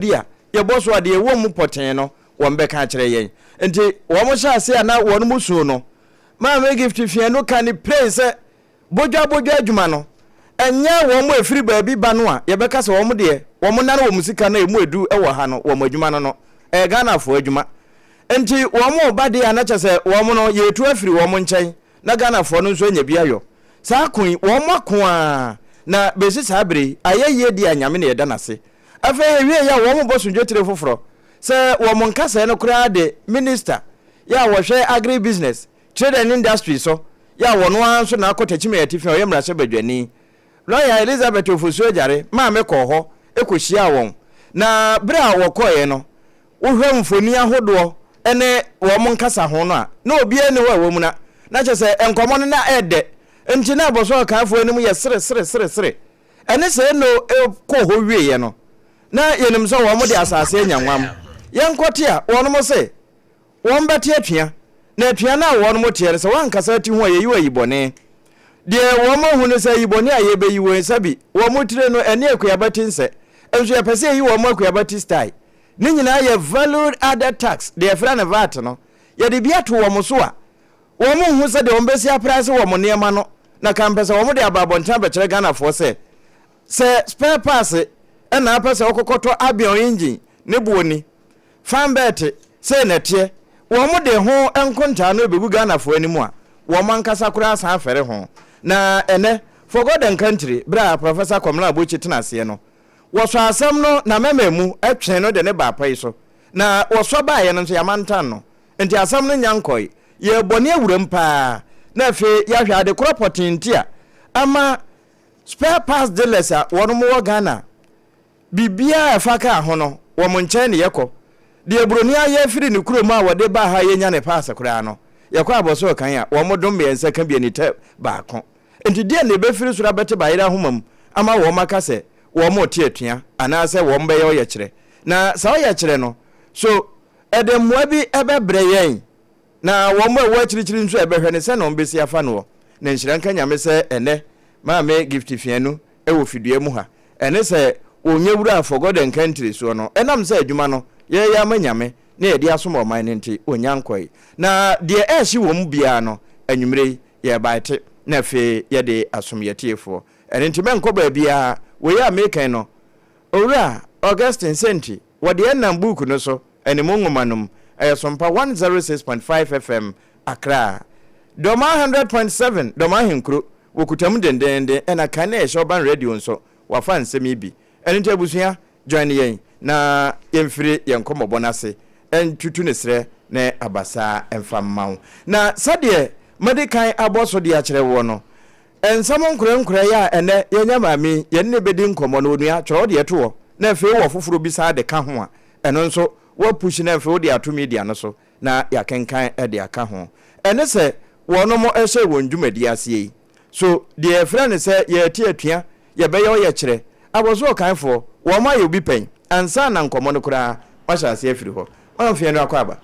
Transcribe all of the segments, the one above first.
dia ye boss wa de wo mu poten no wo mbeka kire yen enti wo mo sha se na wo no musu no ma me gift fie no kan praise bojwa adwuma no enye wo mo efiri baabi ba no a ye beka se wo mo de wo mo nana wo musika na emu edu e wo ha no wo mo adwuma no Ghana fo adwuma enti wo mo ba de ana chese wo mo no ye tu afiri wo mo nchen na Ghana fo no nso nya bia yo saa kun wo mo ko a na besi sabre ayeye di anyame na yeda nase afa ewie ya wo mo bosu dwetire foforo se wo mo nkasa no kura de minister ya wo hwe agri business trade and industry so ya wo no anso na akotachime yatifi o yemra se badwani lawyer Elizabeth Ofosuo jare ma me ko ho ekohia won na bra wo koye no wo hwe mfoni ahodo ene wo mo nkasa ho no a na obi ene wo mu na chese enkomo no na ede enti na boso kanfo enim ye sere ene se no ko ho wieye no na yenim so wo mo de asase enyanwam yenkote a wo no mo se wo mbete atua na atua na wo no mo tie se wan kasa ti ho ye yiwa yibone de wo mo hu ne se yibone a ye be yiwo sabi wo mo tire no ene akuyabati nse enso ye pese yi wo mo akuyabati style ni nyina ye valued added tax de efra na VAT no ye de bia to wo mo so a wo mo hu se de wo mbesi price wo mo niema no na kampesa wo mo de ababonta be kire Ghana for se spare parts e na apese okokoto abion engine ne buoni fanbet se netie wo mo de ho enkonta no begu Ghana for animu a wo mankasa kura san afere ho na ene for God and country bra Professor Komla Abochi tenase no wo so asem no na mememu atwen no de ne ba pai so na wo so ba ye no so yamantan no enti asem no nyankoi ye bone awuram pa na fe ya hwa de kropotinti a ama spare parts dealers a wono mo Ghana bibia afaka ho no wo mo nchen ne yekọ de broni aye firi ne kuro ma wode ba ha ye nya ne pass kura no yekọ aboso kan a wo mo dom be ense kan bi ni te ba ko enti de ne be firi sura bete ba ira homam ama wo maka se wo mo tie atua ana se wo mbe ye kire na sa ye kire no so edemwa bi ebebre yen na wo mo wa chirichiri nso ebehwe ne se no mbesi afa no na nhiranka nyame se ene ma me gift fianu e wo fidue mu ha ene se onye wura for God and country so no enam se adwuma no ye ya manyame na ye dia so mo man nti onyankoi na de e hye wo mu bia no anwumre ye baite na fe ye de asomyetiefo ene nti menko ba bia we ya mekan no owura Augustine senti wo de enam book no so ene mo ngomanum SOMPA 106.5 FM Accra Doma 100.7 Doma Hinkro wokutam dendende ena kan e shoban radio nso wafa nsemi bi ene ntabusua join yen na yemfiri yenkomo bonase entutu ne sre ne abasa emfammawo na sade medical aboso de akere wo no ensamo nkure ya ene yenya mami yenne bedi nkomo no onua choro de to na fe wo foforo bi sa de ka ho a eno nso wo push na fe wo de ato media no so na yakenkan e de aka ho ene se wono mo ehye wondwumadi ase so the friend say ye tie atua ye be ye kire abozo kanfo wo ma ye obi pen ansa na nkomo no kura washa ase afiri ho on fie no akwaba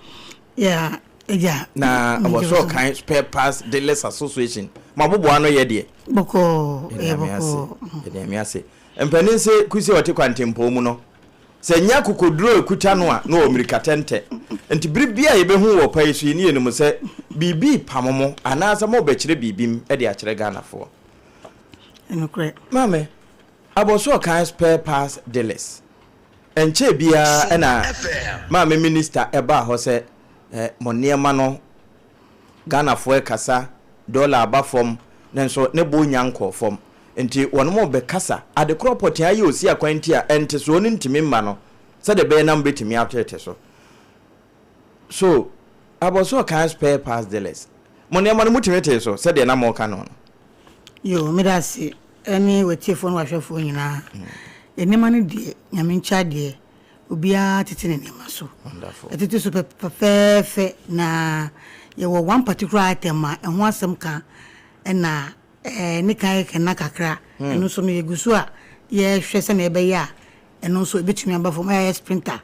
yeah na abozo kan spare parts dealers association mabobo ano ye de boko de mi ase empanin se kusi wote kwantempo mu no se nya kokoduro ekuta no a no omirikatente enti biribia ye be hu wo pai so ni enum se bibi pamomo anasa mo be kire bibim e de akire Ghana fo enukre mame aboso kan spare parts dealers enche bia na mame minister eba ho se moniema no Ghana fo e kasa dollar abafom nenso ne bo nyanko fom enti wono mo be kasa ade cropot ayi osi akwanti a ente so oni ntimi mma no se de be nam betimi atete so aboso kan spare parts dealers moniema no mutimi te so se de na mo ka no yo midasi eni wetifo no wahwefo nyina enema no die nyamincha die obia tete ne nema so etete so fefe na ye wo one particular item a ho asem ka na ni kai kana kakra eno so no yegusu a ye hwese na ebe ya eno so ebetumi aba fo my sprinter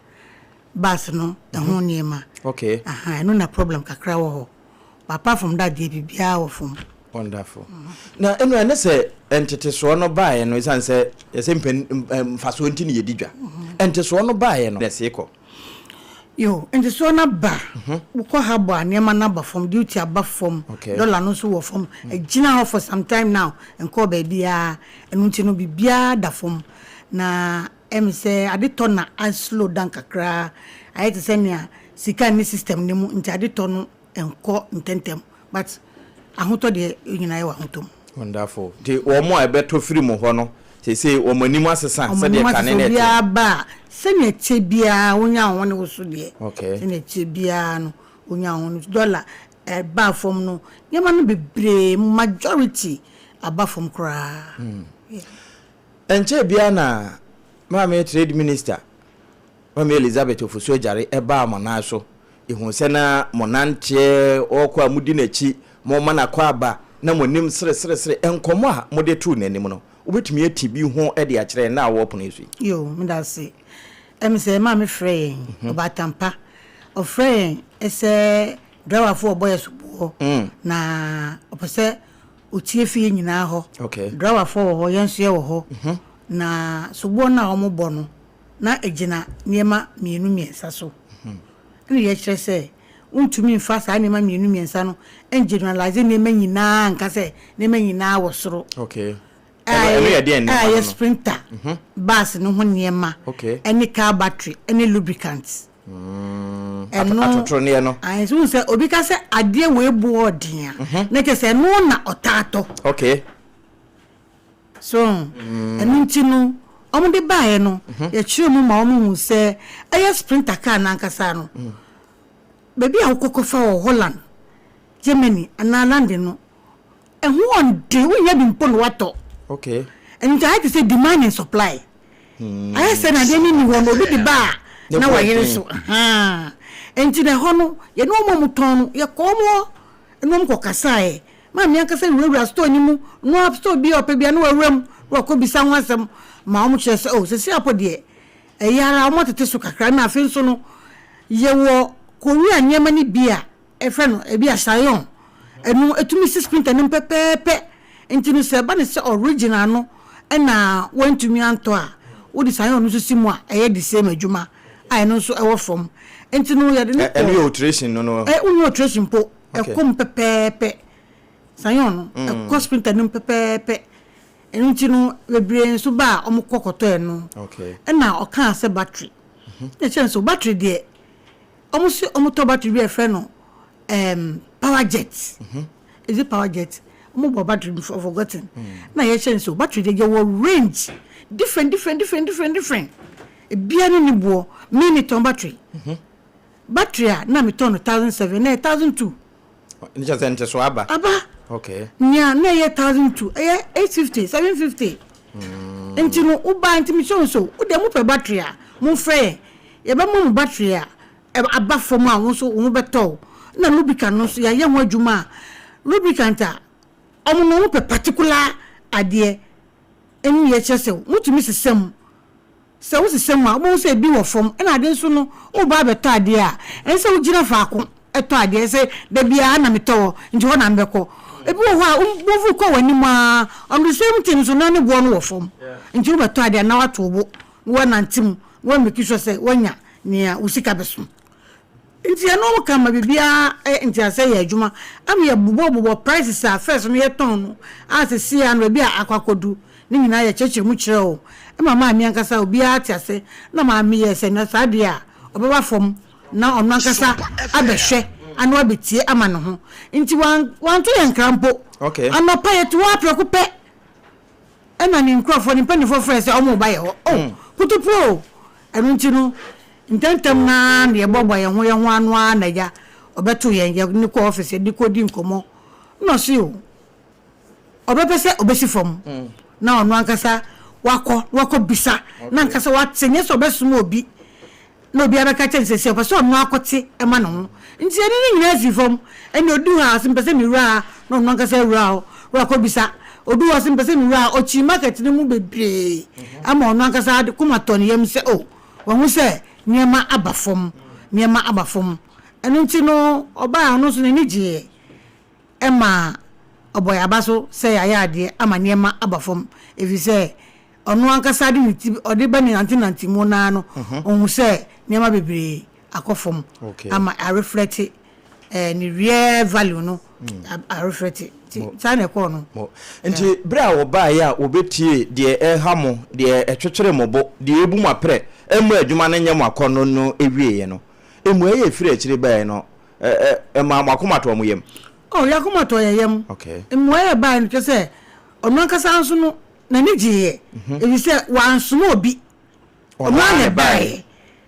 bus no ho niema okay eno na problem kakra wo ho apart from that dey bibia wo fo Wonderful. Na eno ene se entete so no bae no isan se yese mfaso nti ne yedidwa. Entete so no bae no se ko. Yo, entete so na ba. Uko habo anema na ba from duty aba from. Dollar no so wo from. Ejina ho for some time now. Enko ba bia enu nti no bibia da from. Na say adito na I slow down kakra. I had to send ya sika ni system ni mu nti adito no enko intentem. But ahoto de nyina ye wa hotom. Wonderful. The omo ebeto free mo ho no. Say omanimu asesa se de kanene te. Bia ba se ne che bia wonya ho ne wo so de. Okay. Se ne che bia no wonya ho dollar ba from no. Nyama no bebre majority aba from kra. Enche bia na Mama trade minister Mama Elizabeth Ofusu Jare eba amona so ehun se na monanche okwa mudi nachi mo mana kwa aba na monim sere enkomo a mode tu nanim no obetumi atibi ho e de a kire na wo pono esu yo me da se say mama frey obatampa o frey ese driver for boy subo na opose otie fie nyina ho okay driver for ho yenso ye ho na subo na omobo no na ejina niema mienu miensa so ni ye kire se untumi mfa sa niema mienu miensa no generalize niema nyina nka se niema nyina wo soro okay yes sprinter bus no ho niema okay any car battery any lubricants atotro ne no I so say obi ka se ade we bu odin na ke se no na otato okay so enu ntinu omde baaye no ye chire mu ma omu se yes sprinter car na nkasa no baby akokofa o Holland Germany ana land no ehu onde we ya bi mpo no wato okay and I had to say demand and supply I said na dey ni won obi di ba na wa yere so enti na hono ye no mo muton ye komo no mo kokasa ma me ankasa wura store ni mu no up store bi opebia no wawram wa ko bisa ho asem ma mo kire se o se apode yara mo tete so kakra na afi so no ye wo ko wi anyema ni bia e fe no e bia sayon enu etumi sprinter ni pepepe enti no se ba ne se original no e na wantumi anto a wo di sayon no so simu a e di same adwuma ai no so e wo from enti no ye de ne any alteration no unyo alteration po e kom pepepe sayon no e ko sprinter ni pepepe enti no bebre so ba omokokoto e no okay e na o kan se battery e chen so battery de omoto battery be e no power jet is it power jet mo battery before forgotten na ye chen so battery de your range different e bia ni bo minute on battery battery na me ton 1007 na 1002 ni just enter so aba okay nya na ye 1002 e 850 750 enti no uba enti mi so u de mo pe battery a mo frɛ ye ba mo battery a aba fom a wo so wo beto na lubricant no so ya ye ho adwuma lubricant a omo no pe particular ade eni ye chese mutumi sesem se wo sesem a mo se bi wo fom na ade so no wo ba beto ade a ense wo gina faako eto ade se da bia na meto nti ho na mbeko ebi wo ha wo fu ko wani ma on the same thing so na ne bo no wo fom nti wo beto ade na wato bo wo na ntim wo meki so se wonya nia usika beso nti ya no kama bibia nti ase ya adwuma am ya bubo prices a first no ye ton no asesi ya no bia akwakodu ni nyina ya cheche mu kire o mama mi ankasa obi ati ase na ma mi ye se na sade a obeba fom na onu ankasa abehwe anu abetie ama no ho nti wan to ye nkrampo okay anopa ye to wa preokupe na ni nkrofo ni penifo fresh omo ba ye ho kutupro enu nti no intentem na ye bobo ye ho anu anaja obeto ye ni ko office di ko di nkomo no si o obepese obesi fom na onu ankasa wako bisa na ankasa watenye so besumo obi na obi abeka chense opese onu akote e ma no nti eni nyina si fom eni odu ha simpese mi ra na onu ankasa ra wako bisa odu wa simpese mi ra ochi market ni mu bebre ama onu ankasa kuma toni yem se o wo hu se niema abafom enu nti no oba no so ni je ema oboy abaso say ayade ama niema abafom efi say onu ankasa de nti ode ba ni antinanti mu na no ohun say niema bebre akofom ama I reflect ni real value no I reflect tane ko no nti bra wo ba ya obetie de hamo de etwetwere mobo de ebu mapre emu adwuma no nyem akono no ewieye no emu eye firi akire ba no ma makomato mo yem oh yakomato yem okay emu eye ba no say onu ankasa nso no na ni jiye ebi say wansomo obi onu ane bae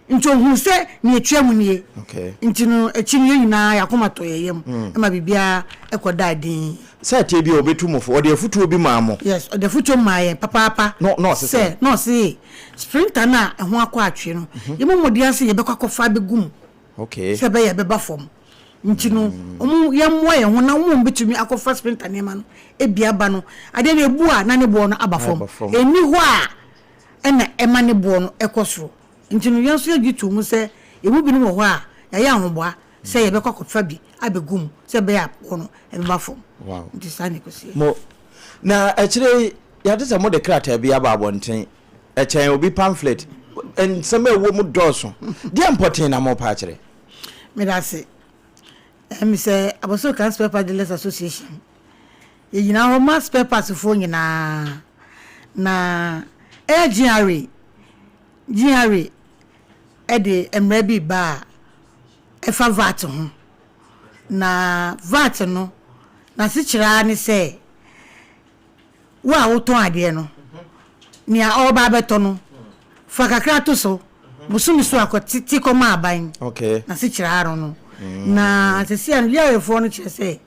nti ohun se ni etwam nie okay nti no ekyinye nyina yakomato yem ma bibia ekoda din se tie bi obetumofo ode afutu obi maamo yes ode afutu maaye papa no se no se sprinter na ho akwa atwe no yemo modi ase yebekwa kofa begum okay se be yebeba fom nti no yemmo ye ho na wo betumi akofa sprinter ne ma no ebia ba no ade na ebu a na ne bo no abafom eni ho a ena ema ne bo no ekosoro nti no yenso yagitu mu se ebu bi no ho a ya ahoboa se yebekwa kofa bi abegum se be ya no ebeba fom wow nti sane kosi mo na akire yade se mo de krata bi aba abonten echen obi pamphlet en some ewo mu doso de important na mo pa akire me da se me say aboso kan spare part dealers association ye nyina ho ma spare parts fo nyina na GRA de emre bi ba efa vat ho na vat no na se kira ni say wa wo ton ade no ni a oba beto no fa kakra to so busumi so akoti koma aban okay na se kira aro no na se sia no liare fo no kire say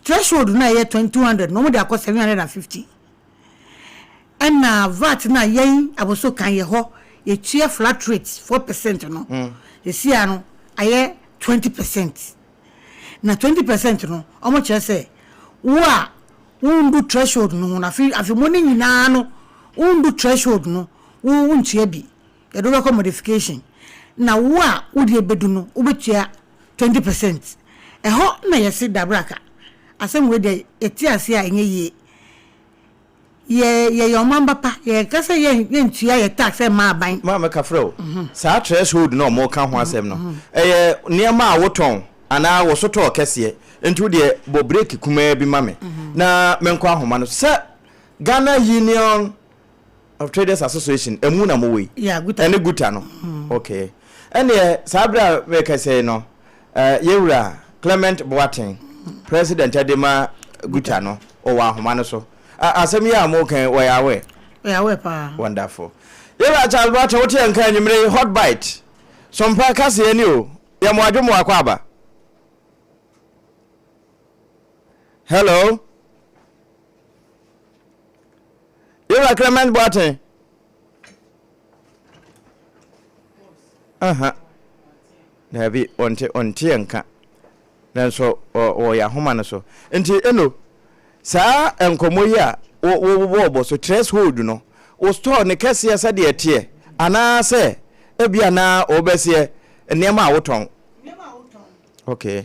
threshold na ye 2200 no mo de akọ 750 and na vat na yen aboso kan ye ho ye tue flat rate 4% no ye sia no aye 20% na 20% no omo kire say wa undu threshold no na afi money nyina no undu threshold no untua bi ye do ko modification na wa udi ebedu no ubetua 20% eho na yesi dabraka asem we de etiase a enye ye yomamba pa ye kasa ye ntua ye tax e ma ban ma me kafro sa threshold no mo ka ho asem no niema a woton ana wo soto kese ntu de bo break kuma bi mame na menko ahoma no se Ghana Union of Traders Association emu na mo we yeah guta ene guta no okay ene sabra we kase no yewura Clement Boateng president adema guta no o wa ahoma no so asem ya mo kan we yawe pa wonderful yewura Charles Boateng wote enkan nyimre hot bite sompa kase ani o ya mo adwo mo akwaba hello yewura Clement Boateng Nabi onti enka nanso o ya homa no so nti eno saa enkomo yi a wo so threshold no o store ne kase asa de etie ana se ebia na obese niam a woton okay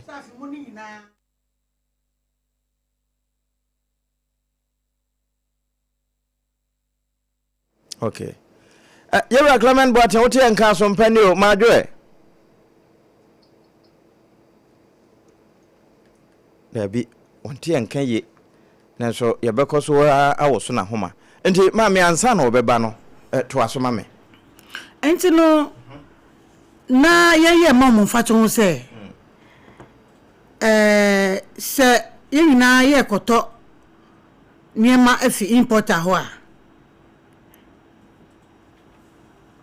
okay yewura Clement Boateng wote enka so mpani o madwe Nabi onti enka ye nanso yebekọ so awoso na homa nti ma me ansa na obeba no to aso ma me enti no na ye mom fato ho se se yina ye koto niema afi importer ho a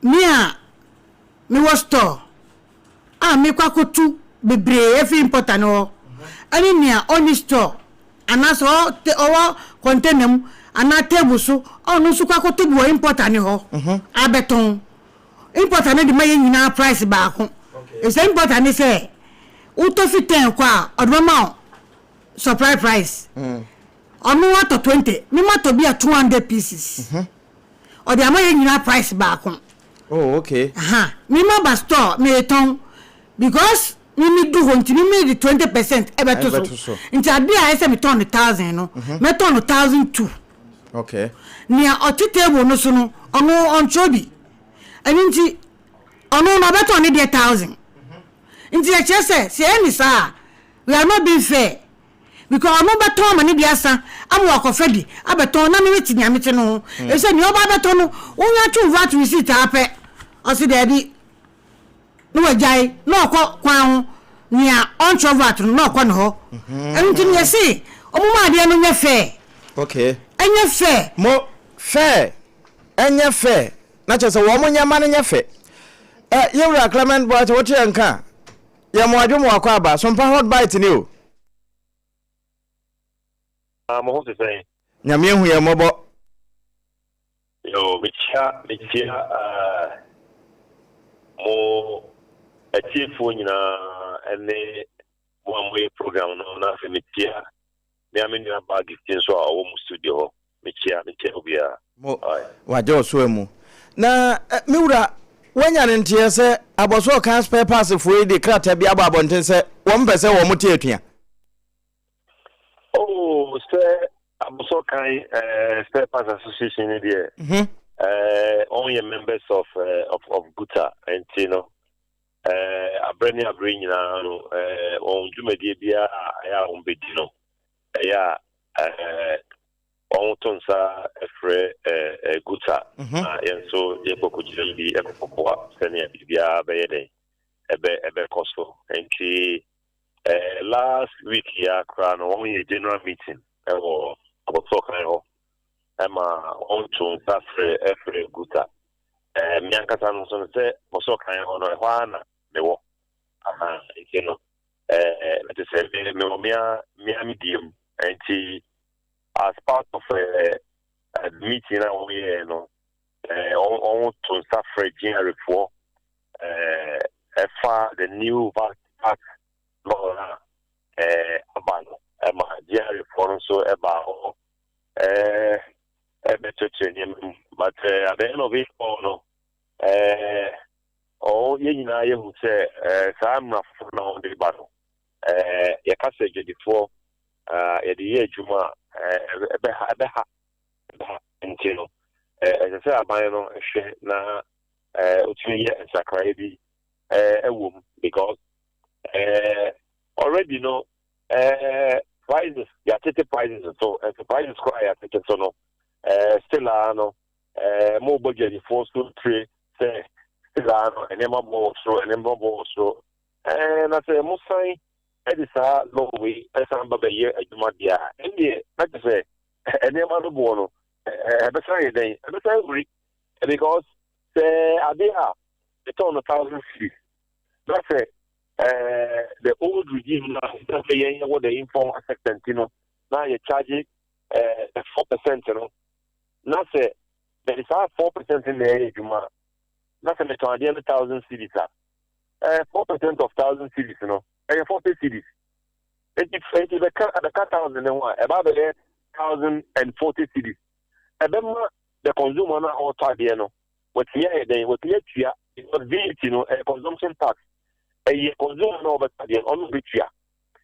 me was store me kwakotu bebre afi importer no ani nia oni store anaso o container ana table so onu su kwakotu bo importer ni ho abeton importer na di maye nyina price ba ko e say importer ni say uto fi 10 kwa odoma supply price onu wato 20 mi mato bi 200 pieces odi amaye nyina price ba ko oh okay mi ma ba store me ton because me do want to me 20% ebeto so nti ade a ese me turn 1,000 no me turn 1,002 okay nia otitable no so no ono onchobi ani nti ono na beto ne 1,000 nti e chese se eni sa we are not being fair because ono beto ma ne dia san amu akofedi abeto na me ti nyamete no e se ni oba beto no wonya chu vat receipt ape o se dey no wajai no kwan ho nia introvert no kwa no ho enti ne se omuma ade no nya fair okay enya fair mo fair enya fair na chese wo mo nya ma nya fair yewra Clement boy what you nka ya mo adwo mo akwa aba sompa hot bite ni o mo ho se say nyame hu ye mobo yo bicha mo achiefo nyina ene mo amoye program no na se mitia me ameni aba giftin so a wo mu studio ho mitia obia mo wa jo so emu na miwura wanya ntie se aboso kan spare pass for the krata bia ba bonten se wo mpese wo mutie atua oh se aboso kan spare pass association there only members of Guta and Tino abrani nyina no on dwumadi bia ya on bedino ya on tonsa efre Guta and so ye boko jiri e boko senia bia be yede ebe koso and last week ya kra no on general meeting or about kan ho Emma on to Efre Guta. Miankata no so say boso kan ono hwana mewo. You know. Let us say me medium and as part of a meeting we no on to suffer January 4 the new part law abano Emma January 4 so about but at the end of it no oh yina ye hu say sam na for na on the battle ya ka say before ya the year juma ebe ntino as I say aban no hwe na otumi ye nsakra bi ewom because already no prices ya tete prices so the prices cry at tete so no still no more budget for so trade say still no and them more so and I say mo sign edisa low way some baba year aduma dia and not to say and them no bono be say then be say agree because say adia the ton 1,000 feet that's it the old regime now that's what the informal sector you know now you charge it 4% you know not say there is 4% in the area juma not say 1,000 cities 4% of 1,000 cities you know 40 cities it is the 1,000 and one about the 1,040 cities and then the consumer now all time you know what here they what here it was VAT you know a consumption tax a consumer no but the on which year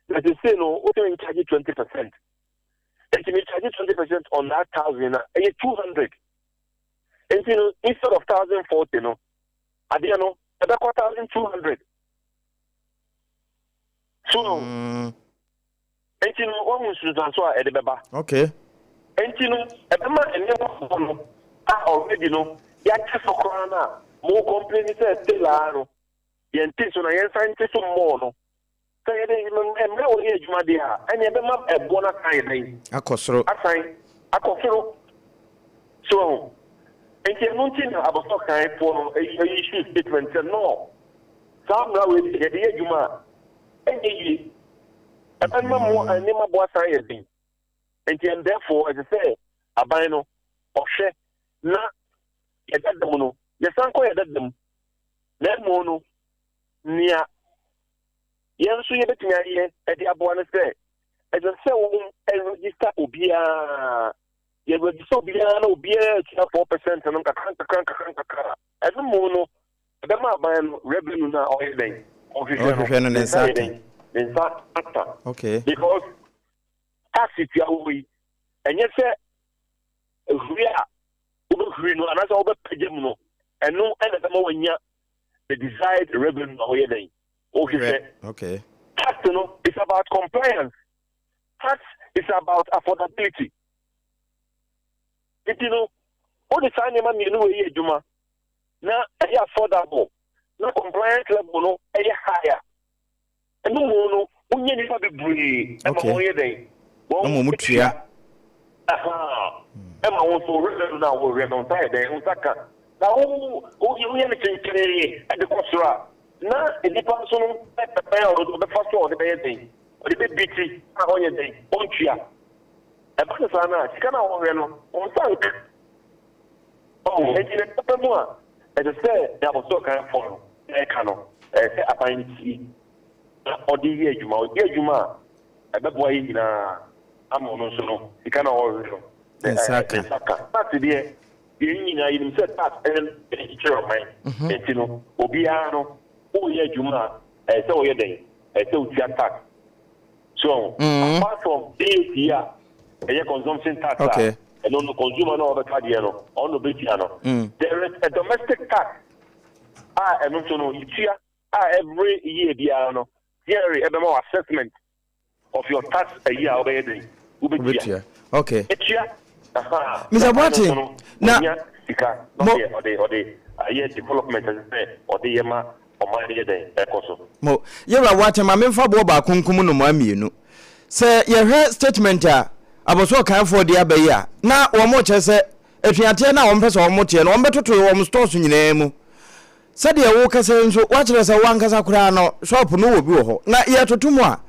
let us say no what you charge 20%. And you charge 20% on that 1,000, 200. And you know, instead of 1,040, you know, at the end, about 1,200. So, and you know, what was at the Baba? Okay. And you know, at the man, I already know, Yacha for Corona, more complaints still are. Yentis on a scientist more. Akosoro. So, and you know, about kind for a issue statement. No, some now with the idea you ma. And I'm more and never was science. And therefore, as I say, a bino or share not yet at the mono. Yes, I'm quite at them. That mono near. Yan so yebetumi aye e de abo na say e de say wo register obia ye register obia na obia 4% no kakran e no mo no e be ma ban revenue na o yeden ohwehwe no nsa ata okay because taxi tia we enye se huri a huri no anasa wo be pagem no eno ena sama wanya the desired revenue no ye den ohwehwe okay tax no is about compliance. Tax is about affordability. You know, all the time man you know here Juma. Now affordable. Now compliance level no higher. And no unye ni fa bebre. Okay. No mutua. Aha. Ema won so revenue na wo revenue tie dey untaka. Na wo ye ni chinkere e de kwasura. Na edipa so no pepe o do be faso o de be dey. O de be biti a onye dey. Ontua. E ba se sana sika na wo no. On tank. Oh, e ji pepe mo a. E de say ya bo so kan for. E ka no. E say apanti. O di ye adwuma, o di adwuma. E be boy yi na amo no so no. Sika na wo no. Exactly. That's the yenyina yin say tax and teacher of mine. Etino obiara no o ye adwuma say o ye den say o tia tax. So apart from this year a consumption tax and no consumer no over card no on no bit no there is a domestic tax and also no tia every year biara no here e be more assessment of your tax a year over den ubetia okay etia Mr. Boating, now, development or the Yama or my day, Mo, you're a water, my men for Boba Kunkum no Mammy. Say, your head statement, I was so kind for the Abaya. Now, one more chess, if you attend now on person or motor, and one better to almost toss in your name. Said your walker saying, so watch as a one Casacrano, shop no buho. Now, yet to two more.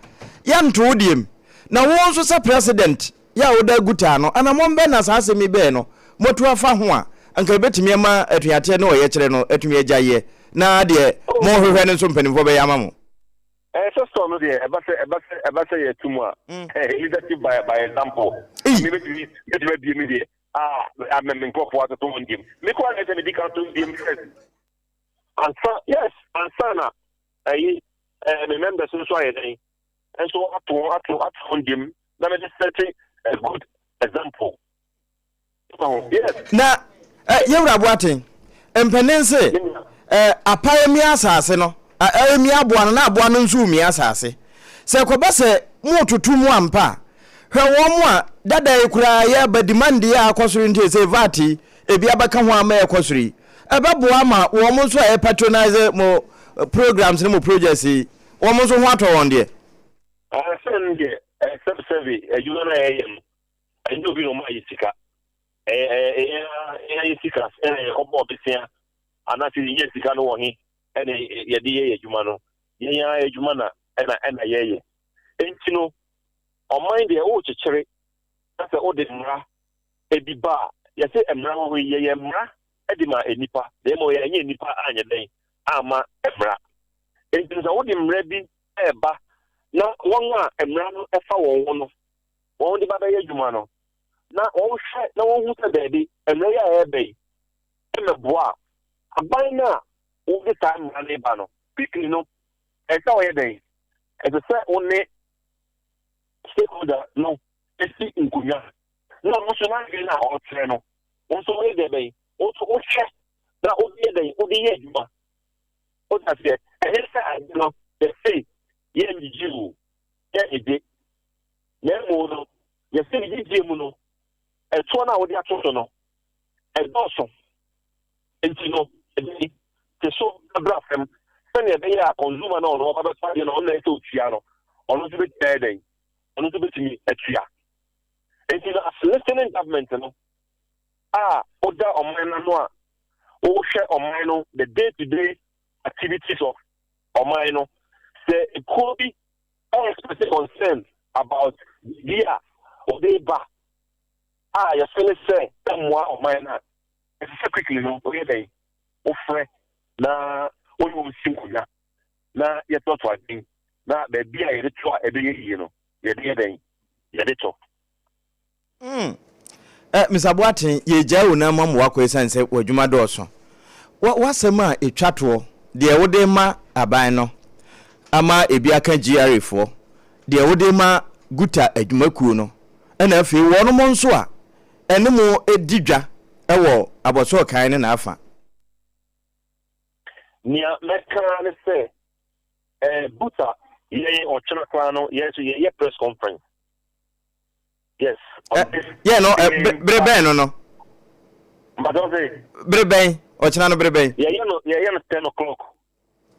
Yan told him. Now, also a president. Ya oda gutano ana mombe na sase mi be no motu afa ho a anka betimi ma atuate no ye kire no atumi agyaye na de mo hwehwe ne so mpanimfo be yama mo so storm no de eba say ye tumu a leadership by example me be me de amem nkofo ato to ndim me ko na say me dika to ndim first yes ansana me members so aye den and so ato ndim na me just a good example. Yes. Na yewra Boating empenense apayemi asase no emi aboa na aboa no nso mi asase se koba se mu tutumu ampa hwe wo mu a dada ekura ya ba demand ya akosori ntie se vati ebi abaka ho ama ekosori ebeboa ma wo mu so patronize mo programs ne mo projects wo mu so ho ato won de Survey, you know, I know you know my Yisika. Yisika, and a couple of Bissia, and I see Yisika no one, and a Yadia Jumano, Yaya Jumana, and a Yaya. And you know, on mind the old cherry, that's the old Mra, a biba, yes, a Mra, we Yamra, Edima, a Nipa, Demo, a Nipa, and a day, Ama, Emra. It is a old ready, a ba. Na wonwa emrano efa wonwo won di baba ye dwuma no na won hwe na won hu se baabi emre ya ebe emeboa aban na wo di time na le ba no quickly no e ka wo ye den e se one stakeholder no esi nkunya na mo so na ge na o tre no won so we de be o so o hwe na o di den o di ye dwuma o ta se e se no the say ye njiru ye ede ye mo ye se njiru mu no e to na wo di atoto no e doso enti no e te so abra fam se ne be ya consumer no no ba ba fa no na e to tua no ono to be tede ono to be timi atua enti no as listening government no oda oman no a o share oman no the day to day activities of oman no. It could be unexpected concern about the or the bar. You're feeling say, someone of mine. It's quickly, no, okay, they offer na what you see, na yet not one thing. Now, the beer, it's a big, you know, you're little. Mr. Boating, ye jaw na mam wako esanse wadwuma do so. What's a man a chatwo, the odema aban no. ama ebi aka GRA fo de wode ma guta adwumakuo no ena afi wono mo nso a ene mo edidwa ewo aboso kan ne na afa nia meka ne se buta ye o chana kwano yes ye press conference yes yeah no breben no but don't say breben o chana no breben yeah you know 10 o'clock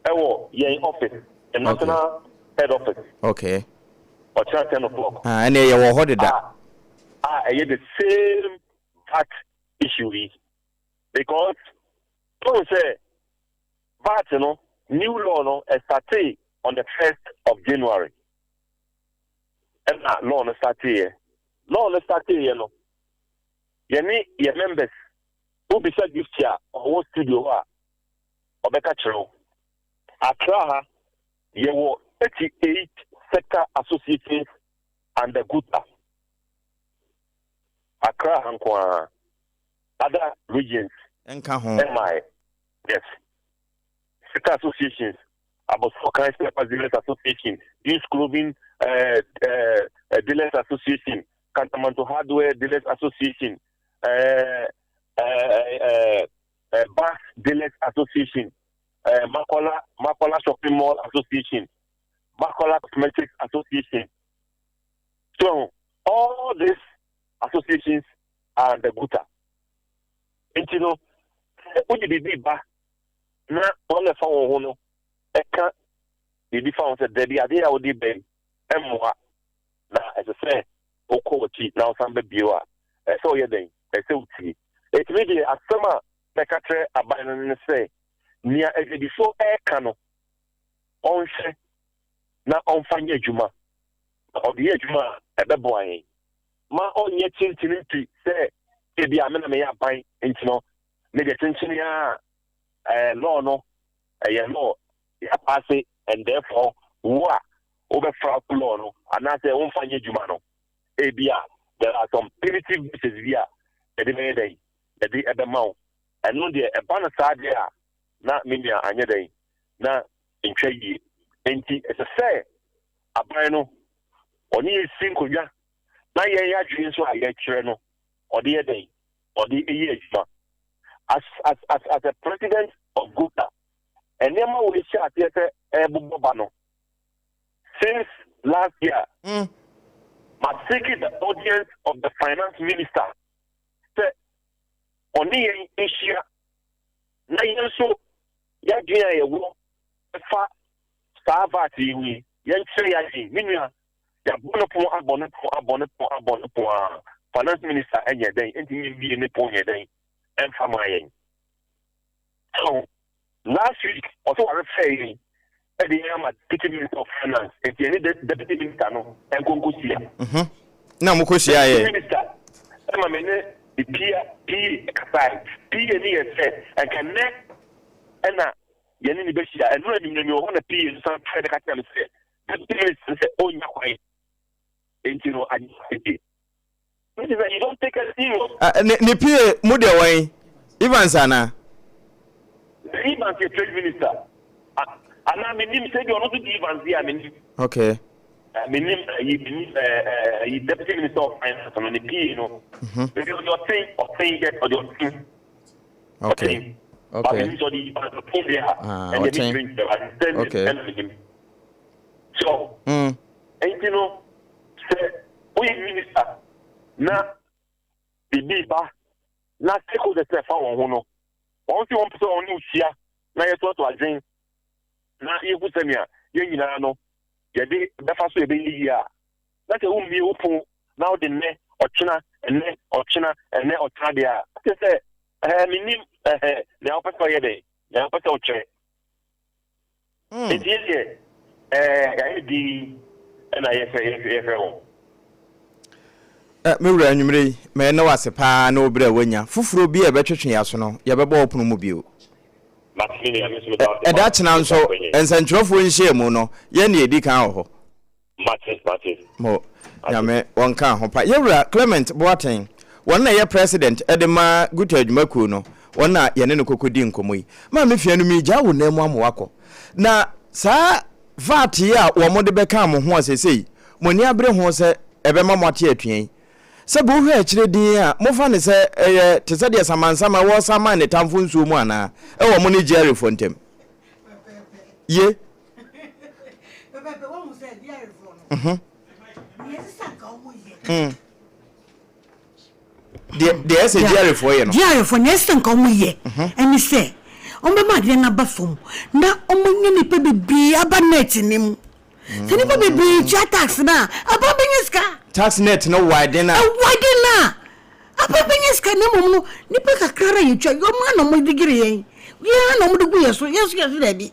ewo ye office the national head office okay o chana 10 o'clock and ye wo ho deda ye the same VAT issue because don't say VAT no new law no started on the 1st of January. And that law no started here. Law no started here no. Your members who be said gift here or studio or Becca Chero. Accra, you were 88 sector associations and the Guta. Accra and other regions. Yes. Sector associations. About Focus Dealers Association, Youth Clubbing Dealers Association, Cantamanto Hardware Dealers Association, Bass Dealers Association, Makola Shopping Mall Association, Makola Cosmetics Association. So all these associations are the Guta. And you know, when you be back, now on the phone, eka bibi fa won da bia de a wodi ben emwa na ese okochi na osambe biwa so ye den ese uti it really asema sekatre aban ne se nia edifo eka no onhwe na onfanye adwuma odi adwuma ebebo ayen ma onye chintinti se e bia me na me ya ban ntino me de chintin ya law no law ya pass it, and therefore over fraud law no and I say unfanye juma no ebia there are some primitive bases via the day the ebemau and no there e ban sa there na minia anye day na ntwa yi enti ese say aban no oni sinkodwa na ye ya dwen so aye kire no odi ye day odi eye juma as a president of Guta. And then we shot since last year, seeking the audience of the finance minister. Only in Asia, na so ya dia wo fa savati wi yan ya minia ya abono finance minister enye den enti bi ne ponye den en fama yen. So last week, also I referred to the Deputy Minister of Finance, and the Deputy Minister no, and Konkusia. No, Mukusia, Minister, I'm a the P side, P and ESS, and can neck and Yanini Bessia, and when you want to P and some try to catch them say, Deputy Minister say, oh, you're quiet. And you know, I you don't take a serious. Nipi Mudia Ivan Sana. Even the trade minister, and I mean, said you're not even here. I mean, okay. I mean, deputy minister of finance, I mean, you know, because you're saying that or you're saying, okay. Okay. So, and you know, say, we minister, na biba, na take the step on once you want to on you here, now you thought to a drink. Now you put them here, you know, you did the first way here. That's a whom you open now the ne or China and ne or China and ne or Tadia. I say, minim, the opposite day, the opposite chair. It is the and I say, me wura nwumre me na wase pa na obra wanya fufuro bi e betwetwe yaso no ye beba opunu mu bio e da chena nso ensantrofo nhie mu no ye na edi kan ho mo ya me wonka ho pa ye wura Clement Boateng won na ye president edema Guta adwumakuo no won na ye ne kokodi nkomoyi ma me fianu mi gya wo na mu amwakọ na sa vat ya wo mo de beka mo ho asesei mo ni abre ho se ebe ma mo ate atuen se bo hu a kire din a mo fa ne se te se de samansama wo sama ne tamfo nsuo mu ana e wo mo ni Jerry Fontem ye pepe wo mo se Jerry Fontem yes saka o mo ye de ese Jerry for ye no Jerry for nesten ko mo ye eni se on be ma de na ba fom na o mo nyini pe bibi aba net nim se ni pe bibi cha tax na aba benyeska tax net no wide na aba benyeska ne mom no ni pe kakra ye twa yo ma no mo digire yen ye no mo dugu yeso da bi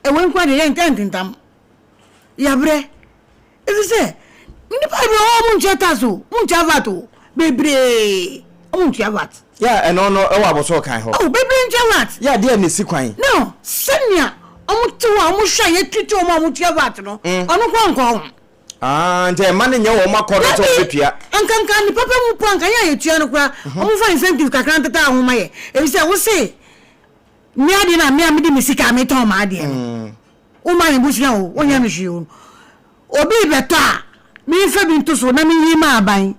e wen kwa de yen tantintam ya bre ese se ni pa bi o mo cha tax o mo cha vato bebre o cha vat ya e no e wa boso kan ho oh bebre cha vat ya de ni si kwan no senya omutuwa omusha yetutu omutia vat no onu kwanko nje mane nye wo makoro to betua ankanka ni papa mu panka ya yetua no kura omu fa incentive kakra ntata ahoma ye e bi se wo se mi ade na mi amedi misika mi ton ma ade no o ma busia o onya mi hwie o obi beto a mi fa bi ntoso na mi yi ma aban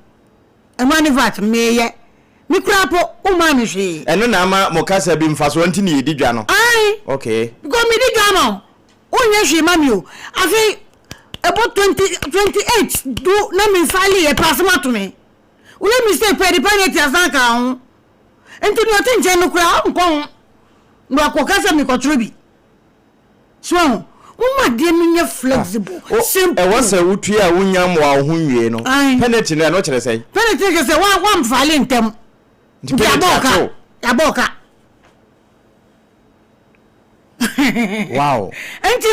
e ma ni vat me ye mi kura po o ma mi hwie eno na ama mokasa bi mfaso nti ni edi dwa no okay go mi di dwa no onya hwie ma mi o afi about 28 do na me fali e pasma to me ule mistake pe the penalty azanka ho enti no tinje no kura nko no akokasa mi kotrobi so uma de me nye flexible simple e wose wutu a wunyam wa ho nwie no penalty no kire sei penalty ke se wa mfali ntem ya boka wow enti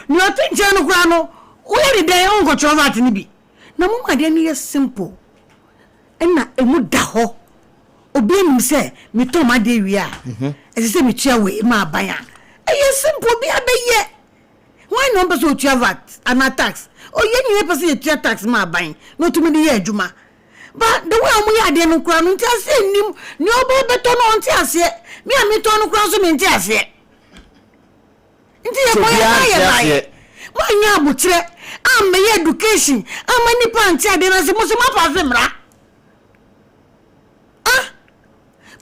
no tinje no kura no we dey on go travel ni bi na mo ma de ni ye simple na emu da ho obi nim se mi to ma de wi a e se mi tua we ma ban a e ye simple bi abeye why no be so travel ana tax o ye ni person ye tua tax ma ban no to me de ye adwuma but the way amu ya de no kura no nti ase nim ni obo beto no nti ase mi a mi to no kura so mi nti ase nti ye boy ya wanya abutre am me education am ni panti ade na se mo se ma pa se mra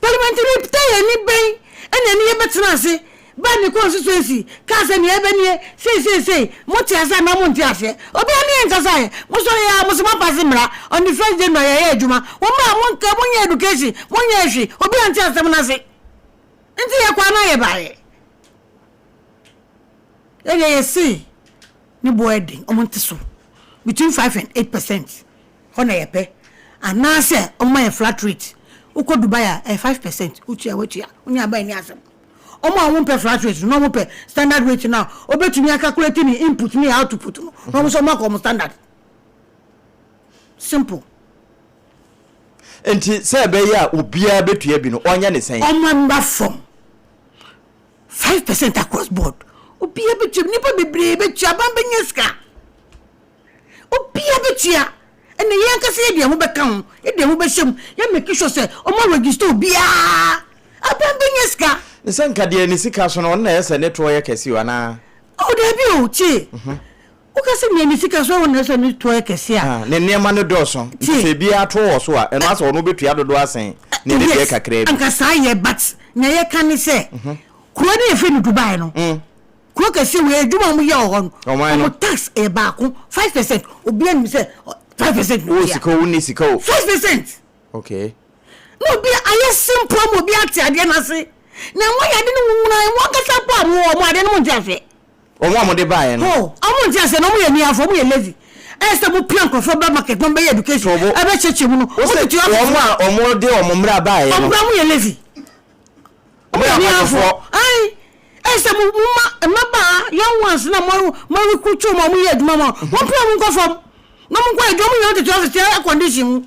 parliamentary pay ni ben ene ni ye betra se ba ni constituency ka se ni ebe ni say mo ti asa na mo nti ase obi ani en kasa ye mo so ya mo se ma pa se mra on the first day no ye adwuma wo ma mo nka mo nya education mo nya ehwi obi anti ase mo na se nti ye kwa na ye ba ye see ni boarding omonteso between 5 and 8% hona yepe anase omma flat rate uko Dubai a 5% utia unya ba ni asem omma won pe flat rate no mo pe standard rate now obetumi calculate ni input ni output no mo so ma standard simple enti se be ya obia betua bi no onya ne sen omma mba from 5% across board obia betua nipa bebre betua bambenyeska obia betua ene yankase ye de ho beka ho ye de ho behyem ye make sure say o ma register obia abambenyeska ne senka de ne sika so no na yesa network ye kesi wana o de bi o chi o ka se ne sika so wona se network kesi a ne nema no doso se bia to wo so a eno asa ono betua dodo asen ne de ye kakra bi anka sa ye but na ye kan se kuro ne fe ni Dubai no kuro ka se we adwuma mu ye ho no tax e ba ko 5% obia ni se 5% o sika o ni sika o 5%. Okay. No be aye simple mo bi ati ade na se na mo ya de no wuna mo kasa po mo ade no mo ntiafe o mo de ba ye no o mo ntiafe no mo ye ni afo mo ye lazy e se mo plan ko for ba market mo be education e be cheche mu no o mo de o mo mra ba ye no o mo ye lazy o ye ni afo ai e se mo ma ba young ones na mo recruit mo ye aduma mo plan mo ko fom no mo kwa aduma yo de to air condition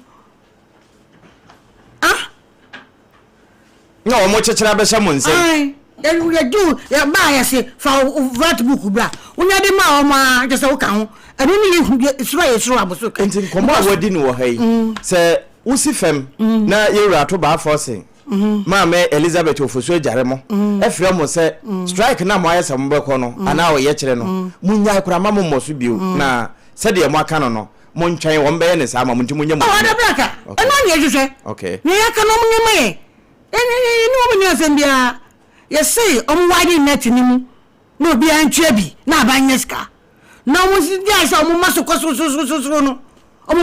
no o mo chechera be sha mo nse ai then we do ya ba ya se fa vat book bra unya de ma o ma je se wo kan ho anu ni sura aboso kan enti komo awadi ni wo hai se usi fem na yewra to ba force Mama Elizabeth Ofosu Jaremo efre mo se strike na mo ayesa mo beko no ana o ye kire no munya kura mama mo so bio na se de mo aka no mo ntwen wo mbe ne sa ma mo ntimunya mo ada braka e no anye hwehwe okay ne aka no munya me ni wo munya sembia ye say wide net ni mu no obi antwe bi na abanyeska na mo si dia sha mo maso koso so no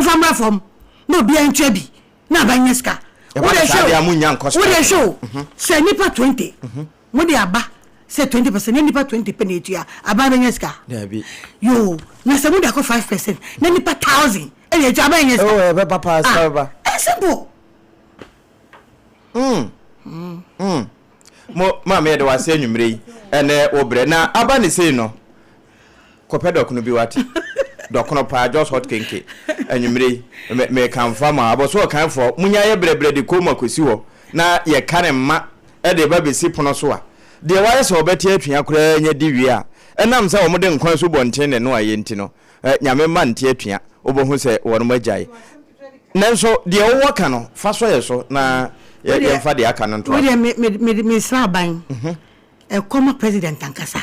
famra from no obi antwe bi na abanyeska what they show say nipa 20 mo dey aba say 20% nipa 20 pe na etua aba benyeska yo na say mo dey ko 5% na nipa 1000 e etua aba benyeska oh be papa saba simple mo ma me de wase anwumre ene obre na aba ne sei no kopedok no bi wate dokono pa just hot kenke anwumre me kan fama aboso kan fo munya ye brebre de koma kosi ho na ye kane ma e de ba besi pono so a de waye so obeti atua kura nya diwi a enam se wo de nkwan so bonten ne no aye nti no nyame ma nte atua obohu se wono magyae nanso de wo ka no fa so ye so na ye fa de aka no nto me sraban koma president ankasa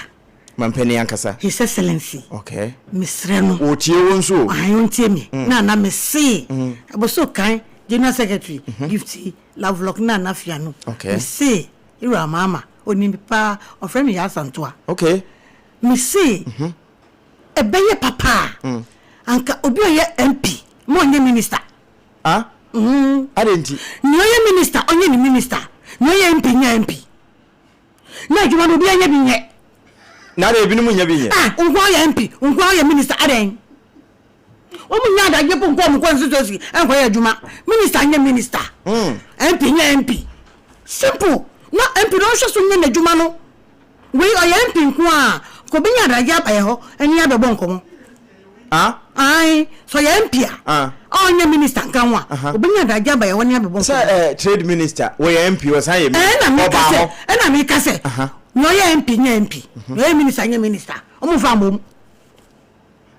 Mampeni ankasa His Excellency okay Misreno otie wonso ayontie me na me see aboso kan General Secretary Gifty Lovelock na fia no okay see ira mama oni pa ofre me ya santoa okay me see ebeye papa anka obi oye MP mo onye minister adenti ni oye minister onye ni minister ni oye MP nya MP na juma no bi anya bi nye na re binu munya bi nye ngwa ya MP ngwa ya minister aden o munya da je po ngwa mu constituency ngwa ya juma minister anya minister MP nya MP simple na MP no hwe so nya na juma no we o ya MP nko a ko bi nya da je ba ye ho eni ya be bon komo ai so ya MP anya minister kan wa o bi nya da je ba ye ho eni ya be bon komo trade minister we ya MP o san ye mi na mi kase no ye MP nya MP no ye minister nya minister o mu fa mom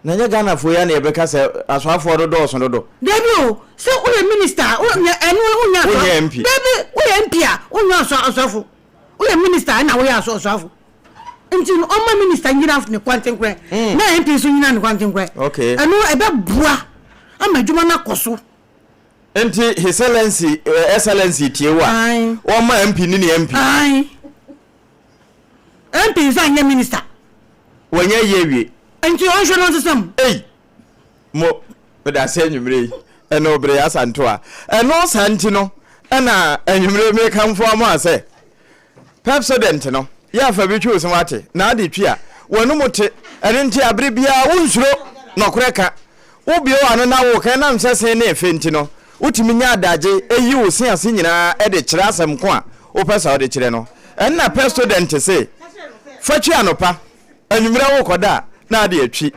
na nya Ghana fo ya na ebeka se aswafo do so do Debio se o ye minister o nya enu o nya MP Debi o ye MP a o nya aswafo o ye minister na o ye aswafo nti o ma minister nyina ne kwantenkwe na MP so nyina ne kwantenkwe okay enu ebe bua ama djuma na koso nti His Excellency tiewa o ma MP ni MP MP so anya minister wonya yewie nti o hwe no nsem mo da se nwumre ena obre asanto a eno santi no ena nwumre me kamfo ama se president no ya fa bi twu smate na ade twi a wonu mote ene nti abre bia wonsuro nokoreka wo bio anu na wo kan na msese na efenti no utimi nya adaje eyi wo se ase nyina e de kire asem ko a wo pesa wo de kire no ena president se fatwi anopa nwumre wo koda na ade atwi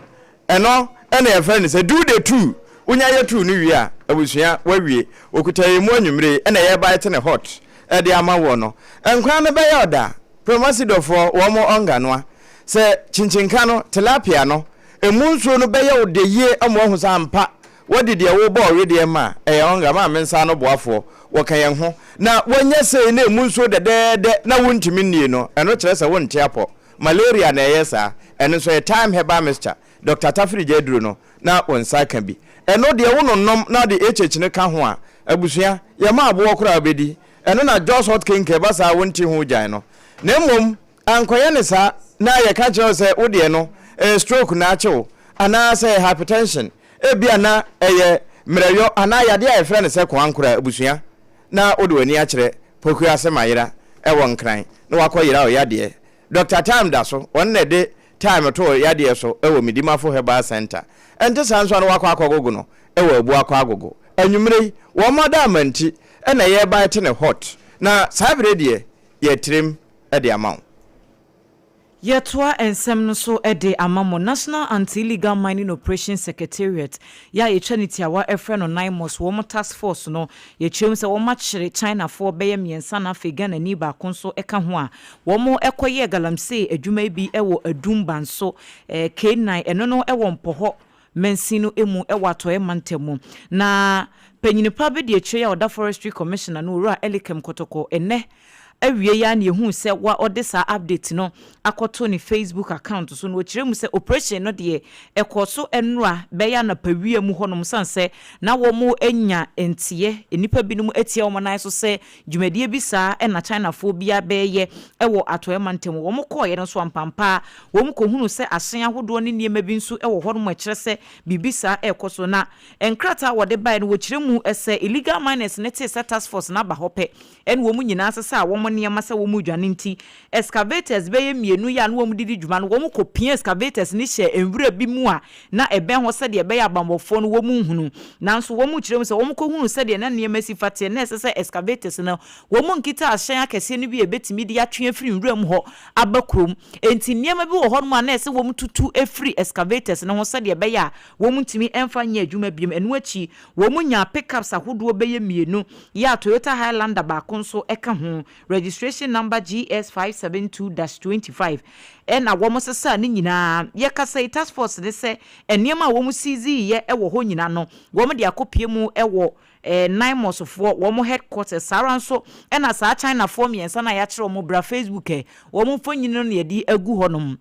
eno ena ye friend say do the two unya ye two no wi a abusua wawie okutaye mu anwumre ena ye ba ite ne hot e de ama wo no enkwan no be ye oda promasidofo wo mo onganoa se chinchinka no tilapia no emunso no be ye ode ye amo hu sa mpa wodi de wo bo we de ma e onga ma mensa no boafo wo kan ye ho na wonye sei na emunso de na wontimi nie no eno kire se wonte apo malaria na yesa eno so time heba mister Dr. Tafri Jedru no na wonsa kan bi eno de wononom na de echechine ka ho a abusua ye ma abo kura obedi eno na just hot king ke basa wonti ho gyan no na mom ankoye ne sa na ye ka kire se wode no stroke na achew ana se hypertension ebia na eye mreyo ana yade a efre ne se kwankura abusua na wode wani a kire poku asemayira ewo nkran na wakoyira o yade Dr. Tam Daso onne de time to yade so ewo Midimafo Herbal Center ente sanso no wakwagogo no ewo abu akwagogo anwumrei wo moda amanti na ye ba ite ne hot na sabre de ye trim e de amount Yetwa ensem no so ede amamo National Anti-Illegal Mining Operation Secretariat ya etwaniti awa efre no 9 months wo task force no ye chem se wo machire China for beye miensa na Afghan ni ba konso eka ho a wo mo ekoye galamse adwuma bi ewo adumba nso K9 eno no ewo mpoho mensino emu ewa atoye mantemu na panyinipa be de atwe ya oda forestry commissioner no ura elikem kotoko ene awie ya na ehu se wa odisa update no akoto ni Facebook account so no kire mu se operation no de ekoso enura be ya na pawie mu honom sanse na wo mu enya entie enipa binom etie wo nan so se dwumadie bi saa na China phobia be ye ewo atoye mantem wo mu koye no so ampampa wo mu kohunu se asen ahodo ne niema bi nso ewo honom akire se bibisa ekoso na enkrata wo de bai no wo kire mu ese illegal miners ne te task force na ba hope en wo mu nyina sesa wo niema se wo mu dwane nti excavators be ye mienu ya no wo mu didi dwuma no wo mu kopia excavators ni hye enwura bi mu a na eben ho se de be ya bambofo no wo mu hunu nanso wo mu kirem se wo mu ko hunu se de na niema si fate na se excavators no wo mu nkita ahyen akese ni bi ebetimi di atwe afiri nwura mu ho abakrom enti niema bi wo ho no na se wo mu tutu afiri excavators no ho se de be ya wo mu ntimi emfa nya adwuma biem enu achi wo mu nya pickups ahodo be ye mienu ya Toyota Highlander ba konso eka ho registration number GS572-25 ena wo mo sesa ni nyina ye kasa task force de se eniema wo mu sizi ye ewo ho nyina no wo mo de akopie mu ewo 9 months for wo mo headquarters saranso ena sa China form yensa na ya kire wo bra Facebook wo mo fonyino no ye di agu honom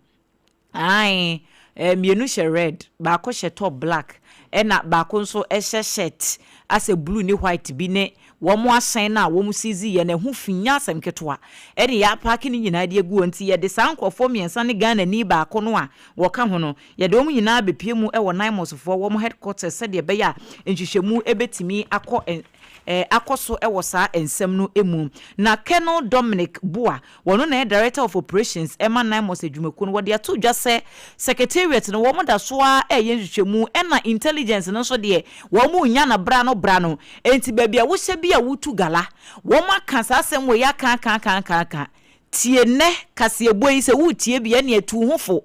ai mienu she red ba ko she top black ena ba ko nso ehye shirt as a blue ni white bi ne wo mo asen na wo mo sizi ye na hu finya asem ketwa ene ya park ni nyina de egu onti ye de sankofo miensa ne Ghana ni ba ko no a wo ka ho no ye de wo nyina bepie mu e wo 9 months for wo mo headquarters se de be ya nhwehwemu ebetimi akoso ewo saa ensem no emu na Colonel Dominic Boa wono na director of operations Emma 9 months adwumaku no wode ato dwa se secretariat no wo mo da so a yenhwehwemu ena intelligence no so de wo mo nya na bra no enti babia wo hye bia wutu gala wo maka sasem wo ya kan tie ne kase eboyi se wutie bia ne atu hofo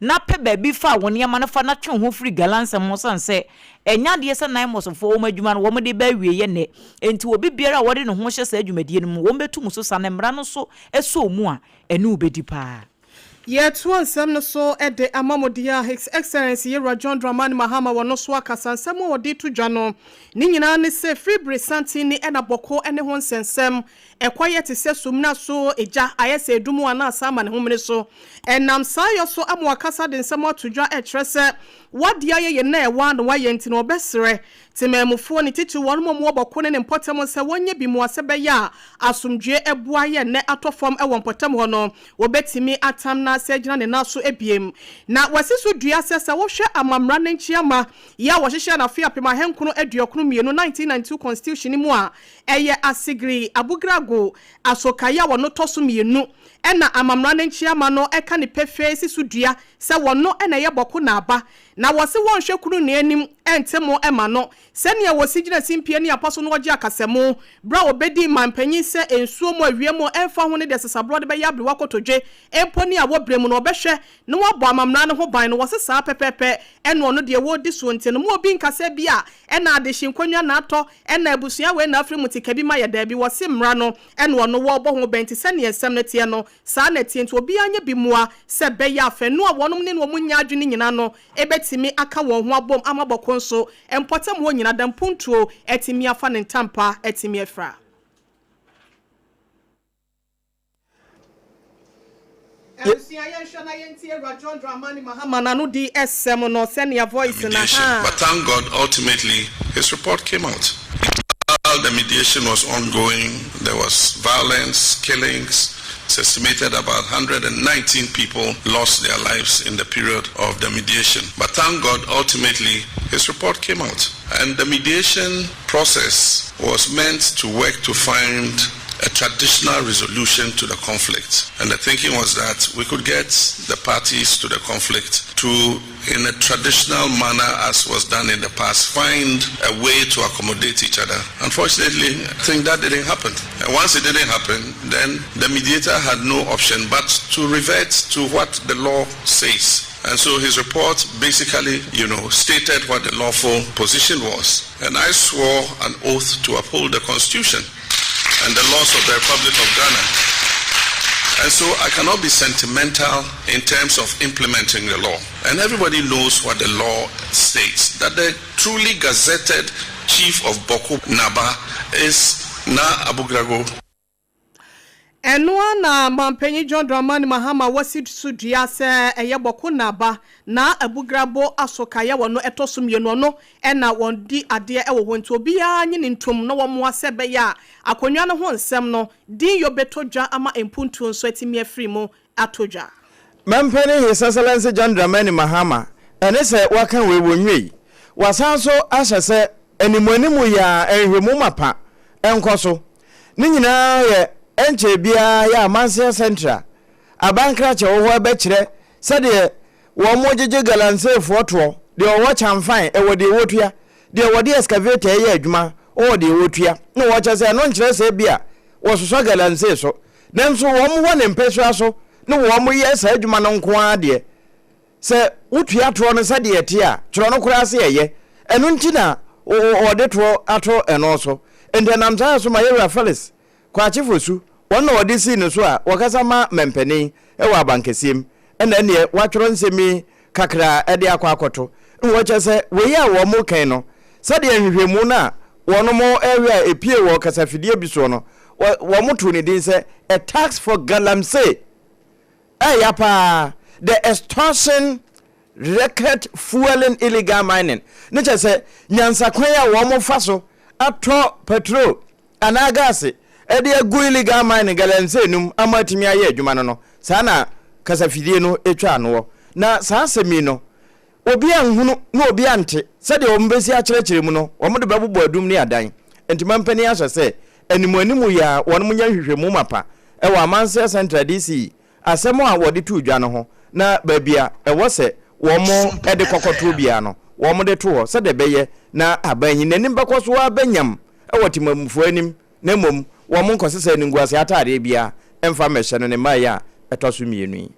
na pe baby fa woni ama na fa na twe ho free galansa mo sanse enya de se 9 months for wo madwuma no wo mo de ba wie ye ne enti obi biara wo de no ho hye sa adwumadie no wo betu mu so sa na mra no so eso mu a ene obedi pa Yet one sem so at the Amamodia His Excellency Yera John Dramani Mahama wono so akasa nsem wo de to dwa ni nyina ne se free brisanti ni ena boko ene ho nsensem ekwaye te se sumna so eja ayese edumu ana asama ne homene so enam sayo so amu akasa de nsem to dwa etrese wadia ye na ewa no waye nti no obesere timemufo ni titi won mo boko ne mpotem se wonye bi mu asebe ya asumdwe eboa ye ne atofom ewo mpotem ho no obetimi atam na segina ne naso ebiem na wasiso dua sesa wo hwe amamra ne nchiama ya wo hwehwe na fia pema henkuno aduokunu mienu 1992 constitution mu a eye asigri abugrago asokaya wono toso mienu ena amamra ne nchiama no eka ne pefe siso dua se wono ena ye boko na aba na wose won hwe kunu ne anim entemo ema no senia wosigina simpie ne aposo no oje akasemo bra obedi mampanyi se ensuo mu awiemo emfa ho ne de sesabro de be ya blewa kotodwe emponi a wobremu no obehwe ne wo bo amamra ne ho ban no wose saa pepepe eno no de wo di so nti no mo obi nkasa bia ena adehyin kwanwa na ato ena abusua we na afri mutika bi ma ya da bi wose mra no eno no wo bo ho benti senia ensem ne tie no saa na tie nti obi anya bi mua se be ya afa no a wonom ne no mu nya adwene nyina no ebetimi aka won ho abom amaboko nso empotem ho nyina dampuntuo etimi afa ne ntampa etimi efra John Dramani Mahama no DSM no send your voice na ha. But thank God ultimately his report came out. While the mediation was ongoing, there was violence, killings. It's estimated about 119 people lost their lives in the period of the mediation. But thank God, ultimately, his report came out. And the mediation process was meant to work to find a traditional resolution to the conflict. And the thinking was that we could get the parties to the conflict to, in a traditional manner as was done in the past, find a way to accommodate each other. Unfortunately, I think that didn't happen. And once it didn't happen, then the mediator had no option but to revert to what the law says. And so his report basically, stated what the lawful position was. And I swore an oath to uphold the Constitution and the laws of the Republic of Ghana. And so I cannot be sentimental in terms of implementing the law. And everybody knows what the law states, that the truly gazetted chief of Boko Naba is Na Abugrago. Enwa na mampenyi John Dramani Mahama wasi sudria se eye Boko Naba na Abugrabo asokaya wono etosumienu no ena wondi ade e wo honto obia nyi ne ntom no wo mo asebe ya akonwa no ho nsem no din yo betodwa ama empuntu nso atimi afiri mu atodwa. Mampeni His Excellency John Dramani Mahama ene se wakan we wonwi wasanso ahye enimonimu ya ehwemu mapa enkoso ni nyina ye enche bia ya Mansia Central abankra che wo ho be kire se de wo mojeje galanse foto de wo chamfan e wo de wotua de wo de excavator ye adwuma o de wotua no wo che se no nkire se bia wo soso galanse so nanso wo mo ne mpesua so no wo mo ye sa adwuma no nko ade se wotua to no se de ete a kiro no kura se ye enu ntina o de to ato eno so ende namta so mayera Felix kwa chifosu wona wodi si ne so a wakasa ma mempeni e wa bankesiem ena ne watworo nsemi kakra e de akwakoto nwo chese we ya wo mo kan no se de hwehwemu na wono mo area epie wo kasafidie bi so no wo moto ne din se a tax for galamsey yapa the extortion record fueling illegal mining ne chese nyansa kwan ya wo mo faso ato petrol ana gas ede agu illegal mining galamsey num amatimi aye adwuma no sana kasafidie no etwa no na saa semi no obi anhunu no obi ante se de ombesi akyerɛkyerɛ mu no omode bɛbobɔ adum ne adan entima mpani ahye se animu ya wɔn munya hwehwemu mapa ɛwɔ Amansia Central DC asɛm a wɔde tu dwa no ho na baabia ɛwɔ se wɔn mo ɛde kɔkɔto bia no wɔn mo de to hɔ se de bɛyɛ na abanyi nanim bɛkɔ so abanyam ɛwɔ timamufu anim na mmom wɔn mo nkɔsesa ninguase atare bia ɛmfa mɛhyɛ no ne maya ɛtɔso mienu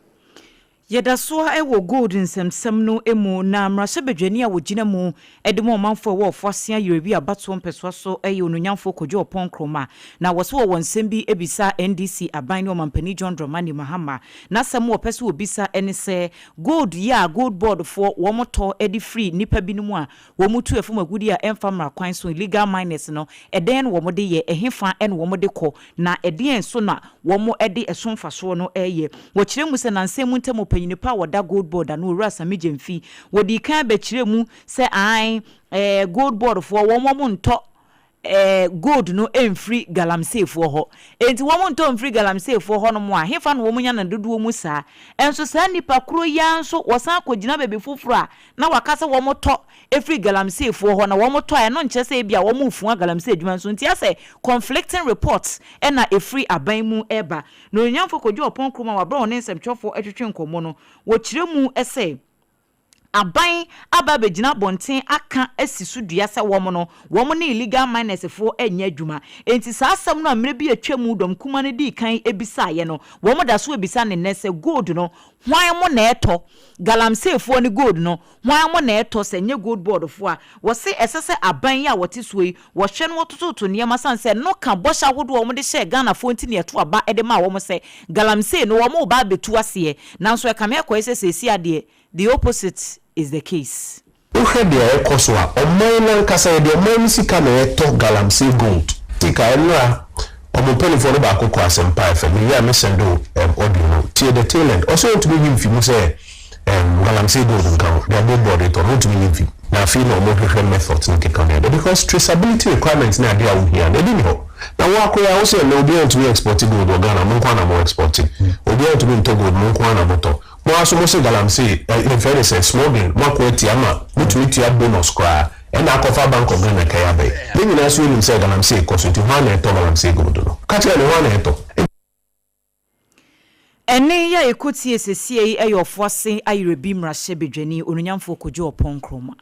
Yedasoa ewo gold nsɛmsɛm no emu na mrashe bedwani a wogina mu edemo manfo wo ofosia yerebi abato mpɛsoa so eye ononyamfo kodwo opon kroma na wɔso wɔ nsɛm bi ebisa NDC aban ne omampani John Dramani Mahama na sɛm wɔ pɛso obisa ene sɛ gold ya gold board for wo moto edi free nipa binumu a wo mutu efum agudi a emfa mra kwan so illegal miners no eden wo mode ye ehefa en wo mode kɔ na eden so na wo mo ede esomfa so no eye wo kyerɛ mu sɛ na nsɛm ntɛm nipa wada gold board anu rasa mijemfi wodi kan be kire mu se an gold board for wo mo nto gold no emfree galamsey for ho enti wo mo nto emfree galamsey for ho no mo a hefa no wo mo nya na dodo mu saa enso saa nipa kro ya nso wosan akogina bebe foforo a na wakasa wo mo to efree galamsey for ho na wo mo to a no nche se bia wo mo fuan galamsey adwuma nso nti ase conflicting reports na efree aban mu eba no nyamfo kodwo opon kroma wa bra one nsɛmtwofo atwetwe nkomo no wo kire mu ese aban ababegina bonten aka asisu dua se womo no womo ne illegal miners fo anya adwuma enti saa asɛm no amre bi atwam dom kuma ne di kan ebisa ye no womo da so ebisa ne nese gold no hwan mo na eto galamsey fo ne gold no hwan mo na eto se nye gold board fo a wo se esese aban ya wote so yi wo hwe no wototo ne sanse no ka bosha wodo womo de hye Ghana fo nti ne eto aba ede ma womo se galamsey no womo ba betu ase nanso e kame akɔ sesi ade the opposite is the case. Uhede ekoswa omoyna nkasa de omoyni sika na eto galamsey gold. Sika enra omopeni for ba akoko asempa FM ya me sendo audio tie the talent also to be him say galamsey gold nkan the gold board it not to be him na feel no more methods nke kan because traceability requirements na dia wo here na di ho na wa ko ya wo say no be to export gold Ghana mo kwa na mo exporting obi to be to gold mo kwa na moto mo aso mo say galamsey in fairness smuggling mo ko tiama mutu ya bonus kwa and akofa bank of Ghana kaya be ni nyina so nim say galamsey ko so ti hwan na eto galamsey gold no ka tell me hwan na eto ene ya ekotie sesie yi eyofo se ayerebi mrahye bedwani ononyamfo kodwo opon kroma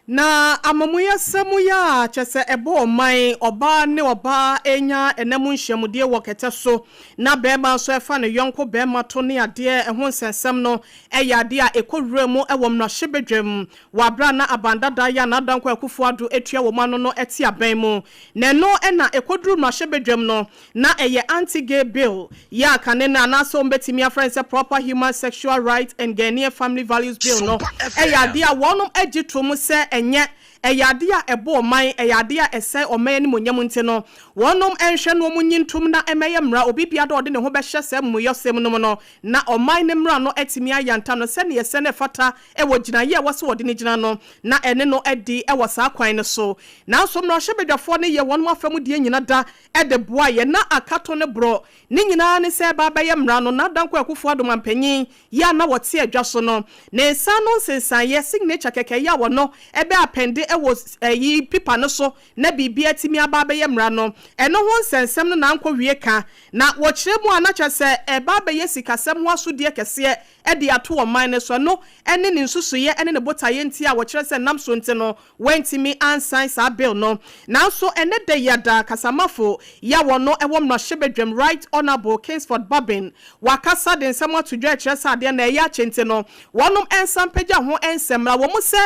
na amamuya samuya chese ebo mai oba ne oba enya enemu nhyiamudie wokete so na bema so efa ne yonko bema to ne ade ehon sensem no eyade a ekowura mu ewo mrahye wabra na abandada ya na danko akufu ado etua wo mano no eti aban mu ne no na ekoduru mrahye no na eye anti-gay bill ya kane na na so mbetimi afrense proper human sexual rights and Ghanaian family values bill no eyade a wonom agitrom se enye eyade a ebo man eyade a ese oman ni monyam nti no wonom enhwe no munyintum na emeye mra obibia do de ne ho be hye se muyosem no no na oman ne mra no etimi ayanta no se ne yese ne fata ewo ginaye wose wode ne gina no na ene no edi ewo sa kwan ne so na so mra hyebedwafo ne ye wonom afam die nyina da ede boa ye na akato ne bro ne nyina ne se ba ye mra no na danko akufo adom ampanyin ya na wote adwa so no ne nsa no sensan ye signature keke ya wo no ebe apende ewo yi pipa no so na bibia timi aba ye mra no eno ho sensem no na anko wie ka na wo kire mu anacha se eba be ye sikasem ho aso die kese ede ato wo man ne so no ene ne nsusu ye ene ne botaye nti a wo kire se nam so nti no wentimi ansan sa bill no na so ene de yada kasamafo ya wo no ewo mrahye right honorable Kingsford Babin wakasa de nsem atodwa kire sa de na ya chente no wonom ensam pagya ho ensemra wo mu se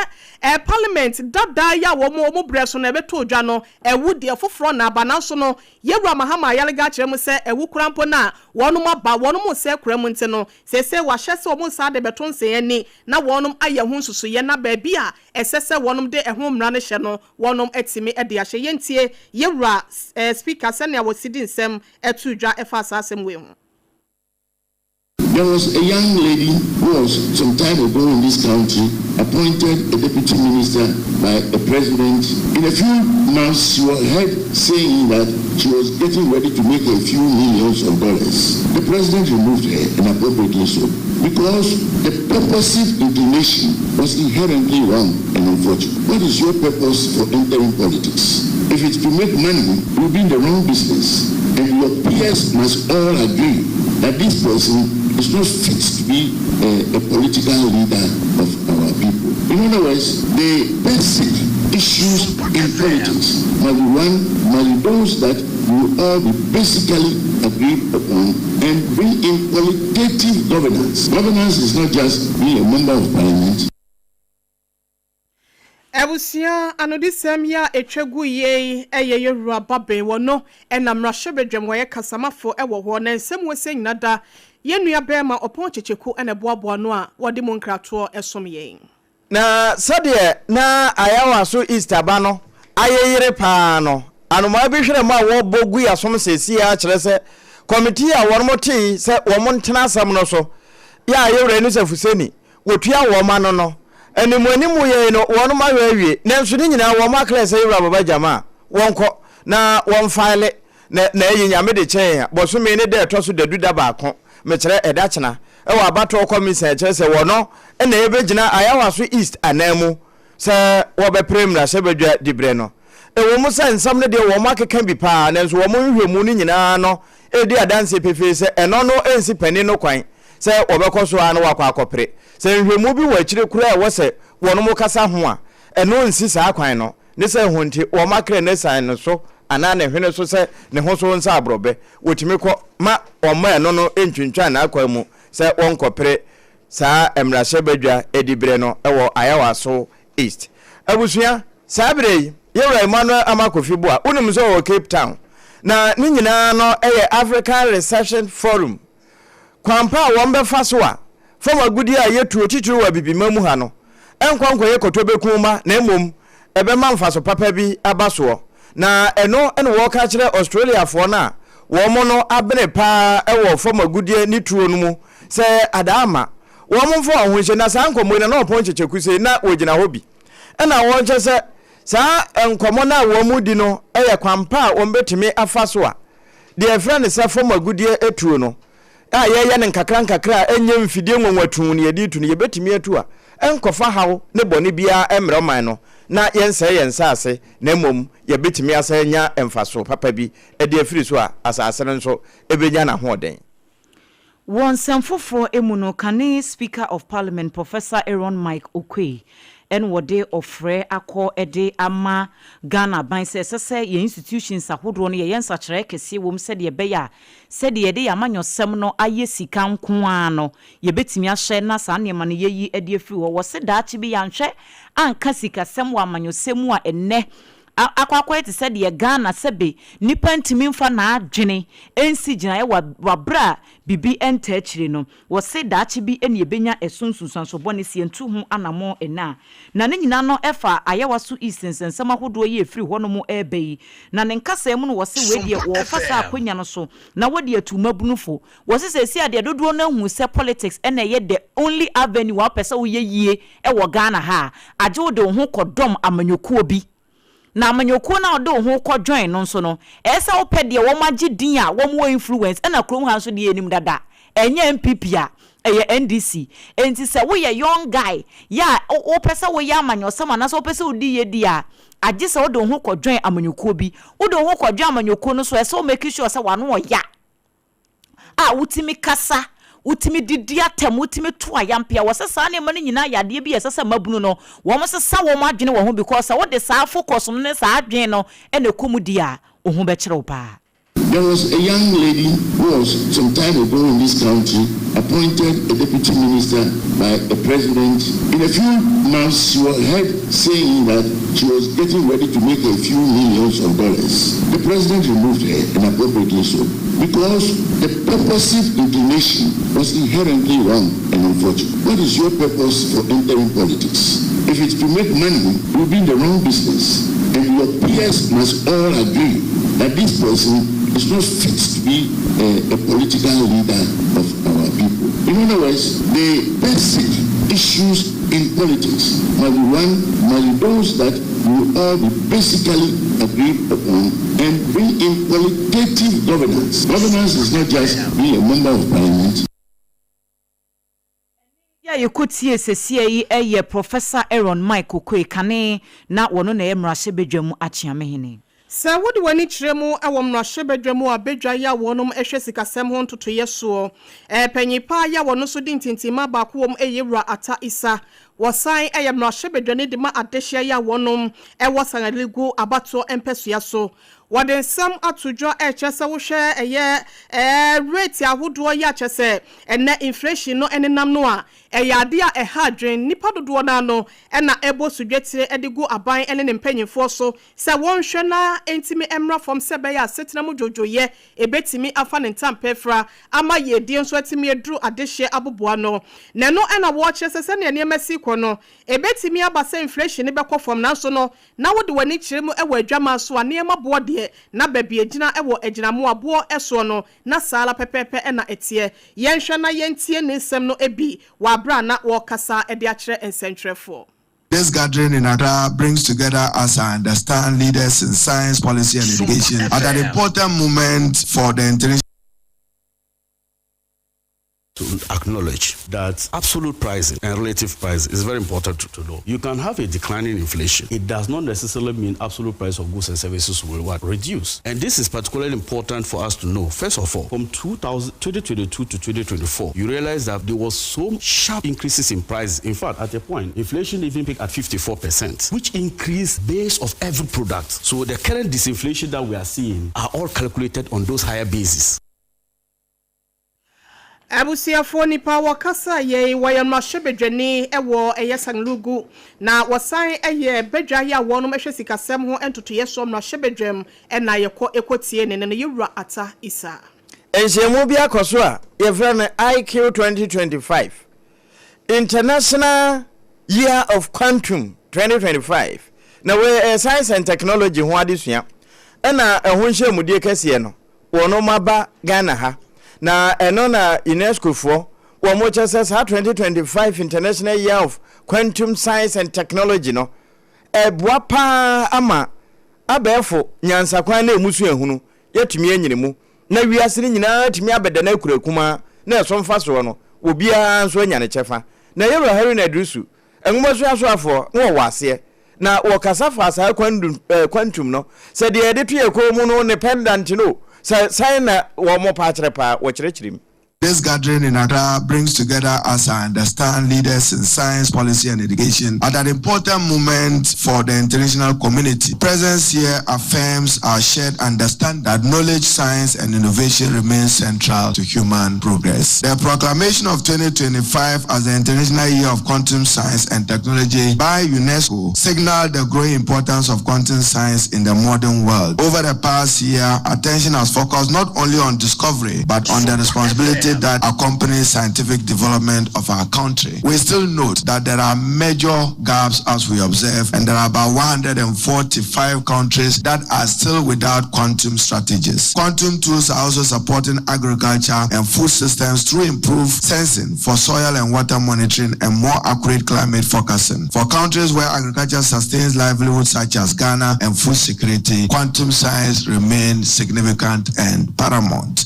parliament dada ya wo mu breso na beto odwa no ewu de foforo na abana so no yewura mahama yalega kire mu se ewu kurampo na wonom aba wonom se kuram nti no sese wa hye se wo mu sa de beto nsen ni na wonom aye ho nsusu ye na ba bia esese wonom de ehom mra ne hye no wonom etimi ede ahye yentie yewura speaker se na wo sidi nsem etudwa efa asasem we ho. There was a young lady who was some time ago in this country appointed a deputy minister by a president. In a few months, she was heard saying that she was getting ready to make a few millions of dollars. The president removed her, and appropriately so, because the purposive inclination was inherently wrong and unfortunate. What is your purpose for entering politics? If it's to make money, you'll be in the wrong business, and your peers must all agree that this person is not fit to be a political leader of our people. In other words, the basic issues in politics must be those that will all be basically agreed upon and bring in qualitative governance. Governance is not just being a member of parliament. Ebusia anodisem ya etwegu ye eye Baben wono enamrahye wo ye kasamafo ewo ho na nsem wese nyinada ye nua bema opon checheku ene boaboa no a wode mo nkrato esom ye na sade na ayawa so Easter ba no ayeyere pa no anoma bi hwere ma wo bogu ya som sesi ya kire se committee a won moti se wo mo ntena asam no so ya ayewre ni sefuseni wotua wo ma no animu ye no won ma hwawie nanso ni nyina wo ma class ayewra baba jama wonko na won file na eyinyame de chen boso me ne de toso dadu da ba ko me kire eda chena e wa abato commission kire se wono na ebegina ayawa so East anamu se wo be premier se bedwa dibre no e wo mu se nsam ne de wo ma keka bi pa nanso wo mu hwemu ni nyina no e di adanse pefe se eno no ensi pani no kwan se wo be koso anu wakwa akopre se hwemu bi wa kire kura wo se wono mu kasa ho a eno ensi sa kwan no ne se honti wo ma kre ne san no so ana ne hwene so se ne ho so nsa abrobe wotimi ko ma oma eno no entwintwa na akwa mu se wonkopre sa emrahye badwa edibre no ewo ayawa so East abusua sabre yewra Emmanuel Amakofi boa unum so wo Cape Town na ni nyina no eye African Reception Forum kwampa wombe faso a fom agudi a yetu otituru wa bibimamu ha no enkwankwa ye kotobekuma na emom ebe mamfaso papa bi abaso na eno ene wo ka kire Australia fo na wo mo no abene pa ewo fom agudi ni tuo no mu se adama wo mo fo ahunhye na sankomo na oponchechekuse na ogina hobi ena wo nche se sa enkomo na wo mu di no eye kwampa wo mbetimi afaso a de friend se fom agudi etuo no a ye ne nkakra enye mfidie nwonwatu ne yedi tu ne yebetimi atu a enkofa hawo ne bone bia emre man no na yense ase na mom yebetimi asanya emfaso papa bi e de afiri so a asase nso ebenya na hoden One semfofo emuno kane Speaker of Parliament Professor Aaron Mike Okwe en wode ofre akọ ede ama Ghana ban se ye institutions ahodo no ye yensa kire kese wom se de beya se de ye de amanyosem no aye sika nko ano ye betimi ahye na sa ne mane yeyi ade afiri wo se daachi bi yanhwe anka sika sem wa amanyosem a enne akwa te said ye Ghana sebe nipa ntimi mfa na adwene ensi gina ye wabra bibi enta akire no wo se daachi bi ene ebenya esunsunsanso bone sie ntu hu anamo ena na ne nyina no efa ayewa so isensensem ahodo ye efiri hono mu ebeyi na ne nkasa mu no wo se we die wo fasa akonya no so na wo de atumabunufo wo se sesi ade dodo no hu se politics ene ye the only avenue wa pesa wo ye yie e wo Ghana ha aje wo de ho kodom amanyokuo bi na amanyoko na odo ho ko join no so no esa wo pede wo magye din a wo mo influence na krom ha so de enim dada enye MPP a eye NDC enti se wo ye young guy ya wo pesa wo ya amanyosema na so wo pesa wo di ye di a agye se wo do ho ko join amanyoko bi wo do ho ko join amanyoko no so esa wo make sure se wano ya a wutimi kasa utimi didi atem utimi to ayampia wo sesa ne mane nyina yade bi yesesa mabunu no wo mo sesa wo ma adwene wo ho because wo de sa focus no ne sa adwene no ene komudi a wo ho be kire wo pa. There was a young lady who was some time ago in this country appointed a deputy minister by a president. In a few months, she was heard saying that she was getting ready to make a few millions of dollars. The president removed her, and appropriately so, because the purposive inclination was inherently wrong and unfortunate. What is your purpose for entering politics? If it's to make money, you'll be in the wrong business, and your peers must all agree that this person is not fit to be a political leader of our people. In other words, the basic issues in politics must be those that will all be basically agreed upon and bring in qualitative governance. Governance is not just being a member of parliament. You could see a Professor Aaron Michael Kwe Kane na wono na emrashe bedwam achiamehene. Sa wodi wani kiremu awo mrahye bedwamu abedwa ya wonom ehwe sikasem ho ntoto yeso panyipa ya wono so dintintima ba ko wom eyewura ata isa wosan mrahye bedwane de ma adehia ya wonom wosanaligu abato empesua so waden sam atudwo chese wo hwe rate ahodo ya chese ene inflation no enenam no a eyade a hadwen nipa dodo na no na ebo sudwetire edigu aban ene ne mpanyimfo so se wonhwe na entimi emra from sebe ya setena mu jojoye ebetimi afa ne ntampefra ama ye die nso atimi edru adehye aboboa no ne no na wo chese se ne emasi ko no ebetimi abasa inflation be kɔ from na so no na wode wani kiremu adwama so anema boɔ de na baby agina aginamo abo eso no na sala pepepe na etie yenhwe na yentie ne nsem no ebi wa bra na wo kasa e de akere ensentrefo. This gathering in Accra brings together, as I understand, leaders in science, policy and education at an important moment for the international. To acknowledge that absolute pricing and relative price is very important to know. You can have a declining inflation. It does not necessarily mean absolute price of goods and services will reduce. And this is particularly important for us to know. First of all, from 2022 to 2024, you realize that there was so sharp increases in prices. In fact, at a point, inflation even peaked at 54%, which increased base of every product. So the current disinflation that we are seeing are all calculated on those higher bases. Abusia foni pa wakasa ye wayamrahye bedwane ewo eyesanlugu na wasan eye bedwa ya wonom ehwe sikasem ho entoto yeso mrahye bedwam na yekɔ ekotie ne ne yewura ata isa enhemu bi akoso a yefra na IQ 2025 International Year of Quantum 2025 na we science and technology ho adesua na ehwo nhemudie kase no wono maba Ghana ha na eno na UNESCO for wo mo chese 2025 International Year of Quantum Science and Technology no ebua pa ama abefo nyansakwan na emusu ehunu yetumi anyinemu na wiase ni nyina tumi abeda na akurakuma na esomfa so no obia nso anya ne chefa na yero hari na drusu enwomaso asoafo wo wase na wo kasafa asa quantum no se de ede tuye ko mu no independent no sai na wo mo pa kyerɛ pa wo kyerɛkyerɛm This gathering in Accra brings together, as I understand, leaders in science, policy, and education at an important moment for the international community. Presence here affirms our shared understanding that knowledge, science, and innovation remain central to human progress. The proclamation of 2025 as the International Year of Quantum Science and Technology by UNESCO signaled the growing importance of quantum science in the modern world. Over the past year, attention has focused not only on discovery, but on the responsibility that accompanies scientific development of our country. We still note that there are major gaps as we observe, and there are about 145 countries that are still without quantum strategies. Quantum tools are also supporting agriculture and food systems through improved sensing for soil and water monitoring and more accurate climate forecasting. For countries where agriculture sustains livelihoods such as Ghana and food security, quantum science remains significant and paramount.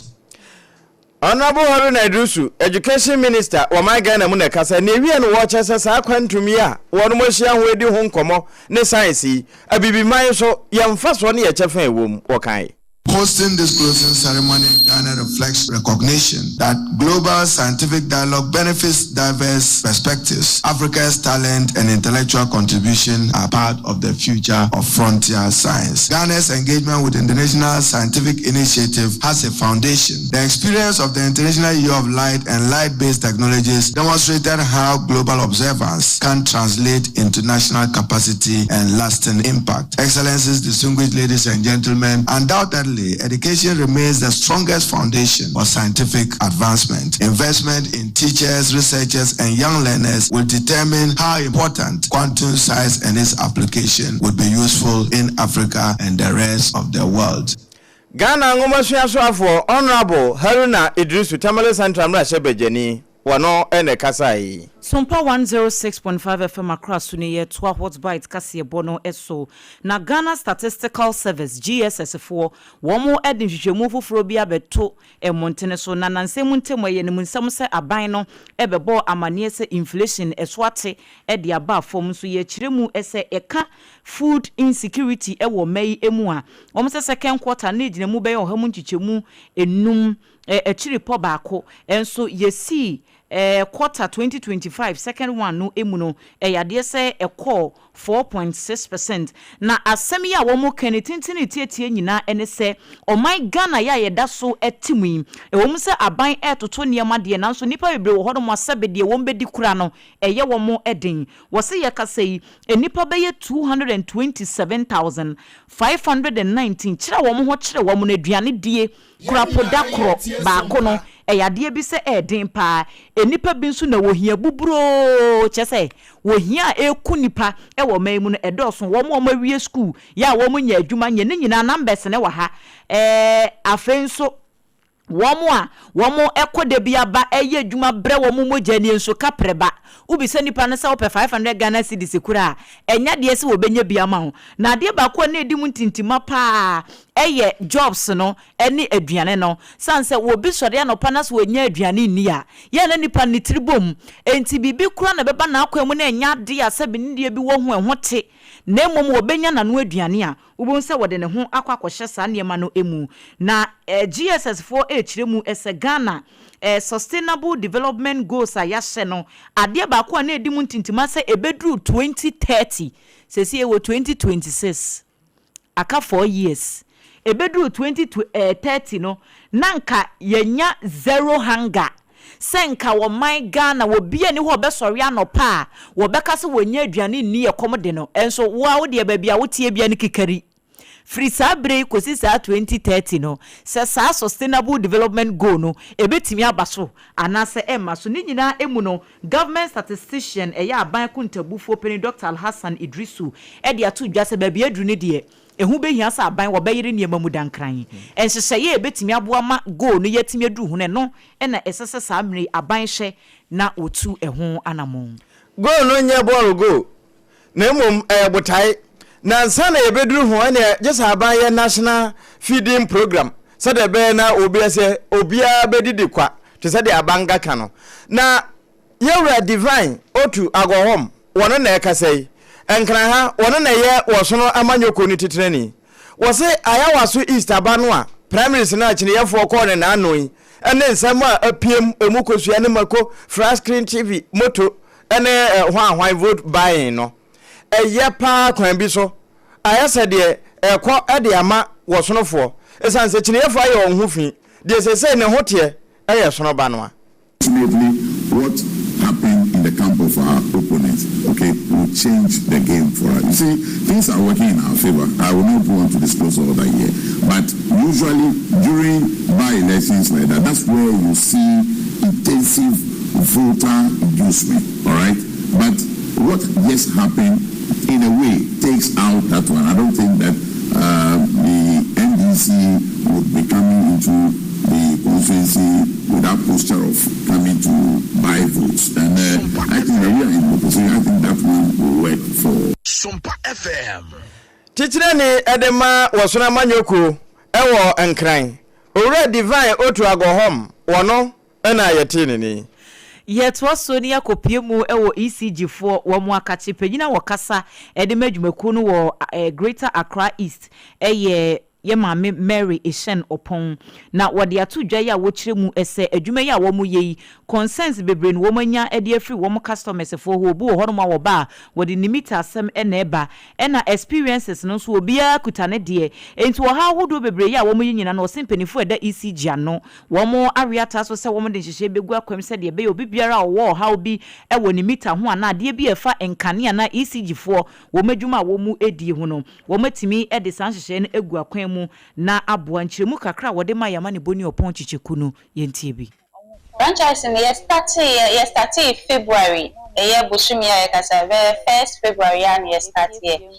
Honorable Haruna Idrisu, Education Minister, Wamagana Munekasa, Nevian watches as a quantumia, one more young wedding home como, ne science, a baby so young first 1 year chafe womb, Wakai. Hosting this closing ceremony in Ghana reflects recognition that global scientific dialogue benefits diverse perspectives. Africa's talent and intellectual contribution are part of the future of frontier science. Ghana's engagement with the International Scientific Initiative has a foundation. The experience of the International Year of Light and light-based technologies demonstrated how global observance can translate into national capacity and lasting impact. Excellencies, distinguished ladies and gentlemen, undoubtedly, education remains the strongest foundation for scientific advancement. Investment in teachers, researchers, and young learners will determine how important quantum science and its application would be useful in Africa and the rest of the world. Ghana Ngomasuya for Honorable Haruna Idrisu Tamale Central Mrashebejeni. Wano ene kasai. SOMPA 106.5 FM across Suniye 12 hot bites kasi bono eso. Na Ghana Statistical Service GSS4 womo edin hwehwemu foforo bia beto montene so na nansemu ntemo ye ne munsam se aban no ebebo amane se inflation eswate ede aba fom so ye kiremu ese eka food insecurity ewo mai emu a omo se second quarter na ejine mu be yo hamu nchichemu enum chiri po baako enso yesi quarter 2025 second one no emuno yade se call 4.6%. na asemi ya wo mo kanitintini tietie nyina ene se o my Ghana ya yeda so etimu wo mo se aban etoto niema de nanso nipa bebre wo hodo mo asebede wo mbedi kura no ye wo mo eden wo se ye kasei nipa be ye 227,519 kira wo mo ho kire wo mo aduane die kura poda kro baako no eyade bi se eden pa enipa bi nso na wohia buburo chese wohia eku nipa ewo maimu no edoso wo mo mawie school ya wo mo nya adwuma nye ne nyina numbers ne wa ha afenso wo mo ekode bia ba eye adwuma bre wo mo mogani enso kapreba ubi se nipa no se wo pe 500 Ghana cedis kura enya de se wo benya bia ma ho na de ba ko na edi mu ntintima pa eye jobs no eni aduane no sanse wo bi sori no panas wo nya aduane ni a ye na nipa ni tribom enti bibi kura na beba na akwa mu na enya de asabi ni de bi wo ho ehote na emom wo benya na no aduane a wo nse wo de ne ho akwakohye sa ne ma no emu na GSS4 echiremu ese Ghana sustainable development goals ayahye no ade ba ko na edi mu ntintima se ebedru 2030 sesi e wo 2026 aka 4 years ebedru 2030 no nanka yenya zero hunger senka wo my Ghana wo bia ni ho besori anopa wo beka se wonya aduane ni yekomde no enso wo a wo de ba bia wo tie bia ni kikari free sabre kosi sa 2030 no se sa sustainable development goal no ebetimi abaso anase emma so ni nyina emu no government statistician eya aban kuntabufo peni Dr. Alhassan Idrisu e de ato dwa se ba bia dru ne de ehu behia sa aban wo bayire niema mu dankran enhyehyɛ ye ebetimi aboa ma goal no yetimi adu hu ne no na esese sa amre aban hye na otu ehu anamon goal no nye ball go na emom botai na nsana ebeduru ho ene just aban ye national feeding program so de be na obia bedidi kwa to say de abanga ka no na yewra divine otu agohom wono na ekasai enkran ha wono na ye wosono amanyoko ni titreni wo se ayawaso east abano a primaries na chine yefo ko ne na anoyi ene nsema apiem emu kosua ne mako flat screen TV moto ene hwan vote buying no eye pa kwan bi so ayese de ekọ ede ama wosonofo esanse chinefo aye onhu fi de sese ne hote eye sono ba no. Ultimately, what happened in the camp of our opponents, okay, will change the game for us. You see, things are working in our favor. I will not want to disclose all that here. But usually during by-elections like that, that's where you see intensive voter inducement, all right? But what just happened, in a way, takes out that one. I don't think that the NDC would be coming into the constituency with that posture of coming to buy votes. And I think that we are in opposition. I think that one will work for SOMPA FM. Tichirani edema wasona manyoku ewo enkran. Ore divine otu ago home wono ena yetini ni. Yet was Sonia Kopiemu ewo ECG for wamu akachi pejina wakasa edimejumekunu wo Greater Accra East ye maame Mary Eshen Opon na wode ato dwa ya wo kire mu ese adwuma ya wo mu yei concerns bebre no wo manya ede afri wo customers for ho obu ho no ma wo ba wode limit asem na eba na experiences no so obia kutane de enti wo ha hodo bebre ya wo mu nyina na osempanifu eda ECG ano wo mo areata so se wo mo de hyehye begu akwam se de be obi biara wo ha obi wo limit ho ana de bi efa enkane na ECG for wo madwuma wo mu edi ho no wo matimi ede san hyehye na egu akwam na aboa nchiremu kakra wode ma yamane boni opon chichekunu yentie bi franchise ni yesterday February eye busumi ya kasa 1st February ya ni yesterday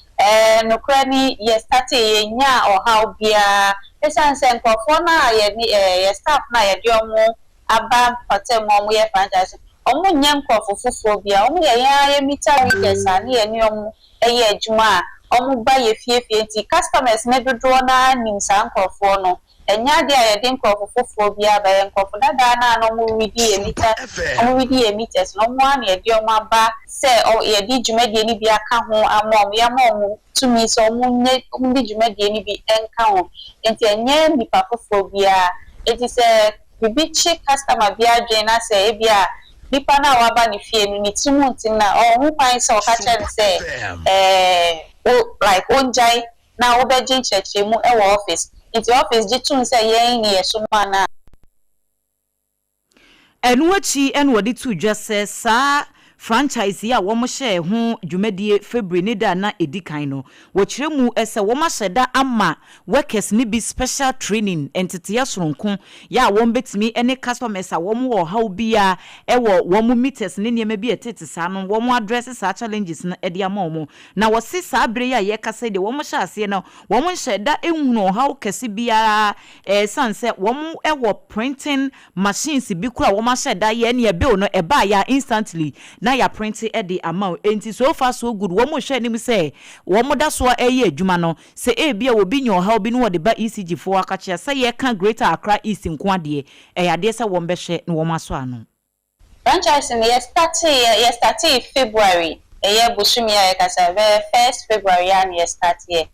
no krani yesterday nya ohaw bia esanse nkofo na ye staff na ye di omo aba patem omo ye franchise omo nya nkofo fufu bia omo ye mita weekends ani ye ni omo eye adwuma omu ba ye fiefie ti customers ne dodo na nimsa nkofo no enya de ayede nkofo fofo bia ba ye nkofo dada na no mu widi e meters no mu an ye de omu aba se o ye di dwumadie ni bia ka ho amom ya mom tumi so mu di dwumadie ni bi enka ho enti enye nipa fofo bia eti se bibichi customer bia dwen na se e bia nipa na wa ba ni fie ni tumu ntina o hu kwan se o ka chen se like onjai na obeje nchechemu ewo office into office jitun say yen ni esuma na enwachi enwodi tu dwese sa franchise ya wo mo share ho dwumadie February ne da na edikan no wo kiremu ese wo ma sheda ama workers ni bi special training entity ya soronko ya wo betimi ene customers a wo mo wo how bia wo mo meters ne niam bi etete sa no wo mo address sa challenges na ede ama wo na wo se sa abre ya ye kasa de wo mo sha ase no wo mo sheda ehunu how kese bia sanse wo mo wo printing machines bi kura wo ma sheda ye ne ebe no eba ya instantly na ya printing edi amount enti so far so good wo mo hwe nim say wo mo da so eye adwuma no se e bia obi nyo ha obi no wo de ba ECG for akache say ye kan Greater Accra East nko ade ade say wo mbehwe no wo maso ano franchise ni yesterday February eye busumi ya kasa 1st February ya ni yesterday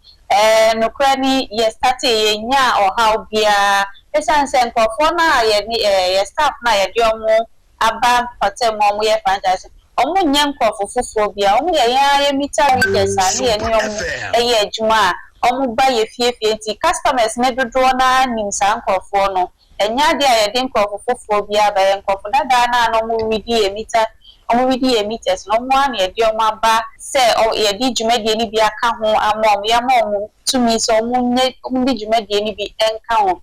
no krani yesterday nya ohaw bia esanse nkofo na ye staff na ye di omo aba patem omo ye franchise omo nya nkofo fufu bia omo ye mita weekends ani ye ni omo eye adwuma omo ba ye fiefie ti customers ne dodo na nimsa nkofo no enya de ayede nkofo fufu bia ba ye nkofo dada na no mo widi e meters no mo an ye di omo aba se o ye di dwumadie ni bia ka ho amom ya mom tumi so omo di dwumadie ni bi enka ho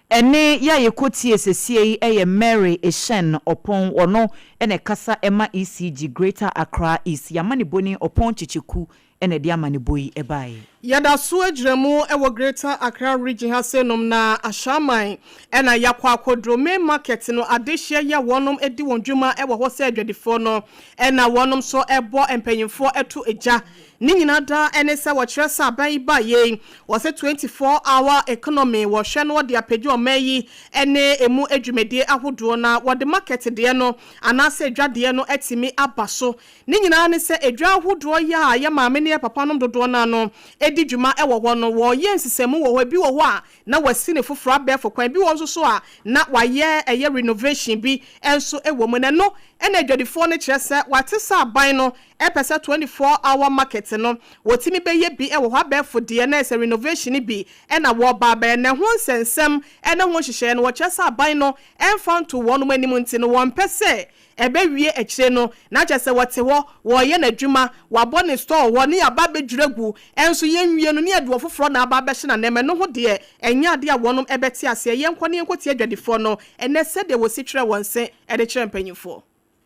ene ya yekotie sesie eye Mary Eshen Opon ono ene kasa ema ECG Greater Accra East yamane boni Opon chichiku ene dia mane boyi ebae yada so adwremu ewo Greater Accra region ha senom na ashaman ena yakwa akodrome market no adehye ya wonom edi wondwuma ewo ho se adwadifo no ena wonom so ebo empanyimfo eto eja ni nyina da ene se wo kyeresa aban ba ye wo se 24-hour economy wo hwe no de apagye omayi ene emu adwumedie ahodo na wo de market de no anase adwade no etimi abaso ni nyina ne se adwa ahodo ya maame ne ne papa nom dodo na no edi dwuma e wo ho no wo ye nsisemu wo ho bi wo ho a na wasi ne foforo abefo kwan bi wo so a na waye eye renovation bi enso e wo mu na no ena adwadifo no kire se wate sa aban no epese 24-hour market no wotimi beye bi e wo ho abefo de na ese renovation bi ena wo ba ba na ho nsensem ena ho hihye no wo kire sa aban no enfan to wo no manim nti no won pese ebe wie ekire no na chese wote wo ye na dwuma wabɔ ne store wo ne aba bedwiregu enso ye nwie no ne aduo foforo na aba bɛhye na neme no ho de enya de a wonom ebeti ase ye nkɔ ne nkɔti adwadifo no ene se de wo si twere won se e de kyerɛ mpanyifo.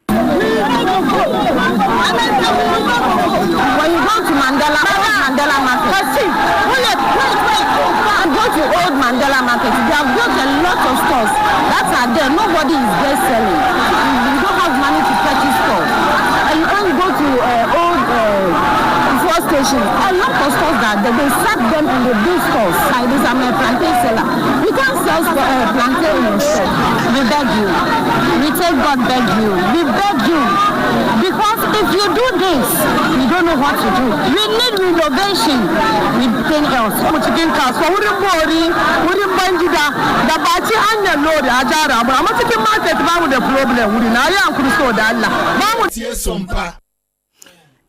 When you go to Mandela Market, see, wait, go to old Mandela Market. They have got a lot of stores that are there. Nobody is there selling. You don't have money to purchase stores. And when you go to old fuel station, a lot of stores that they sack them in the big stores. Like this, I'm a plantain seller. You can't sell plantain in your store. We beg you. We take God beg you. We beg you. Because if you do this, you don't know what to do. We need renovation. Anything else. Chicken cars. So we didn't find you that the party and the Lord Ajara. But I'm not taking market with the problem. We didn't know could store that. SOMPA.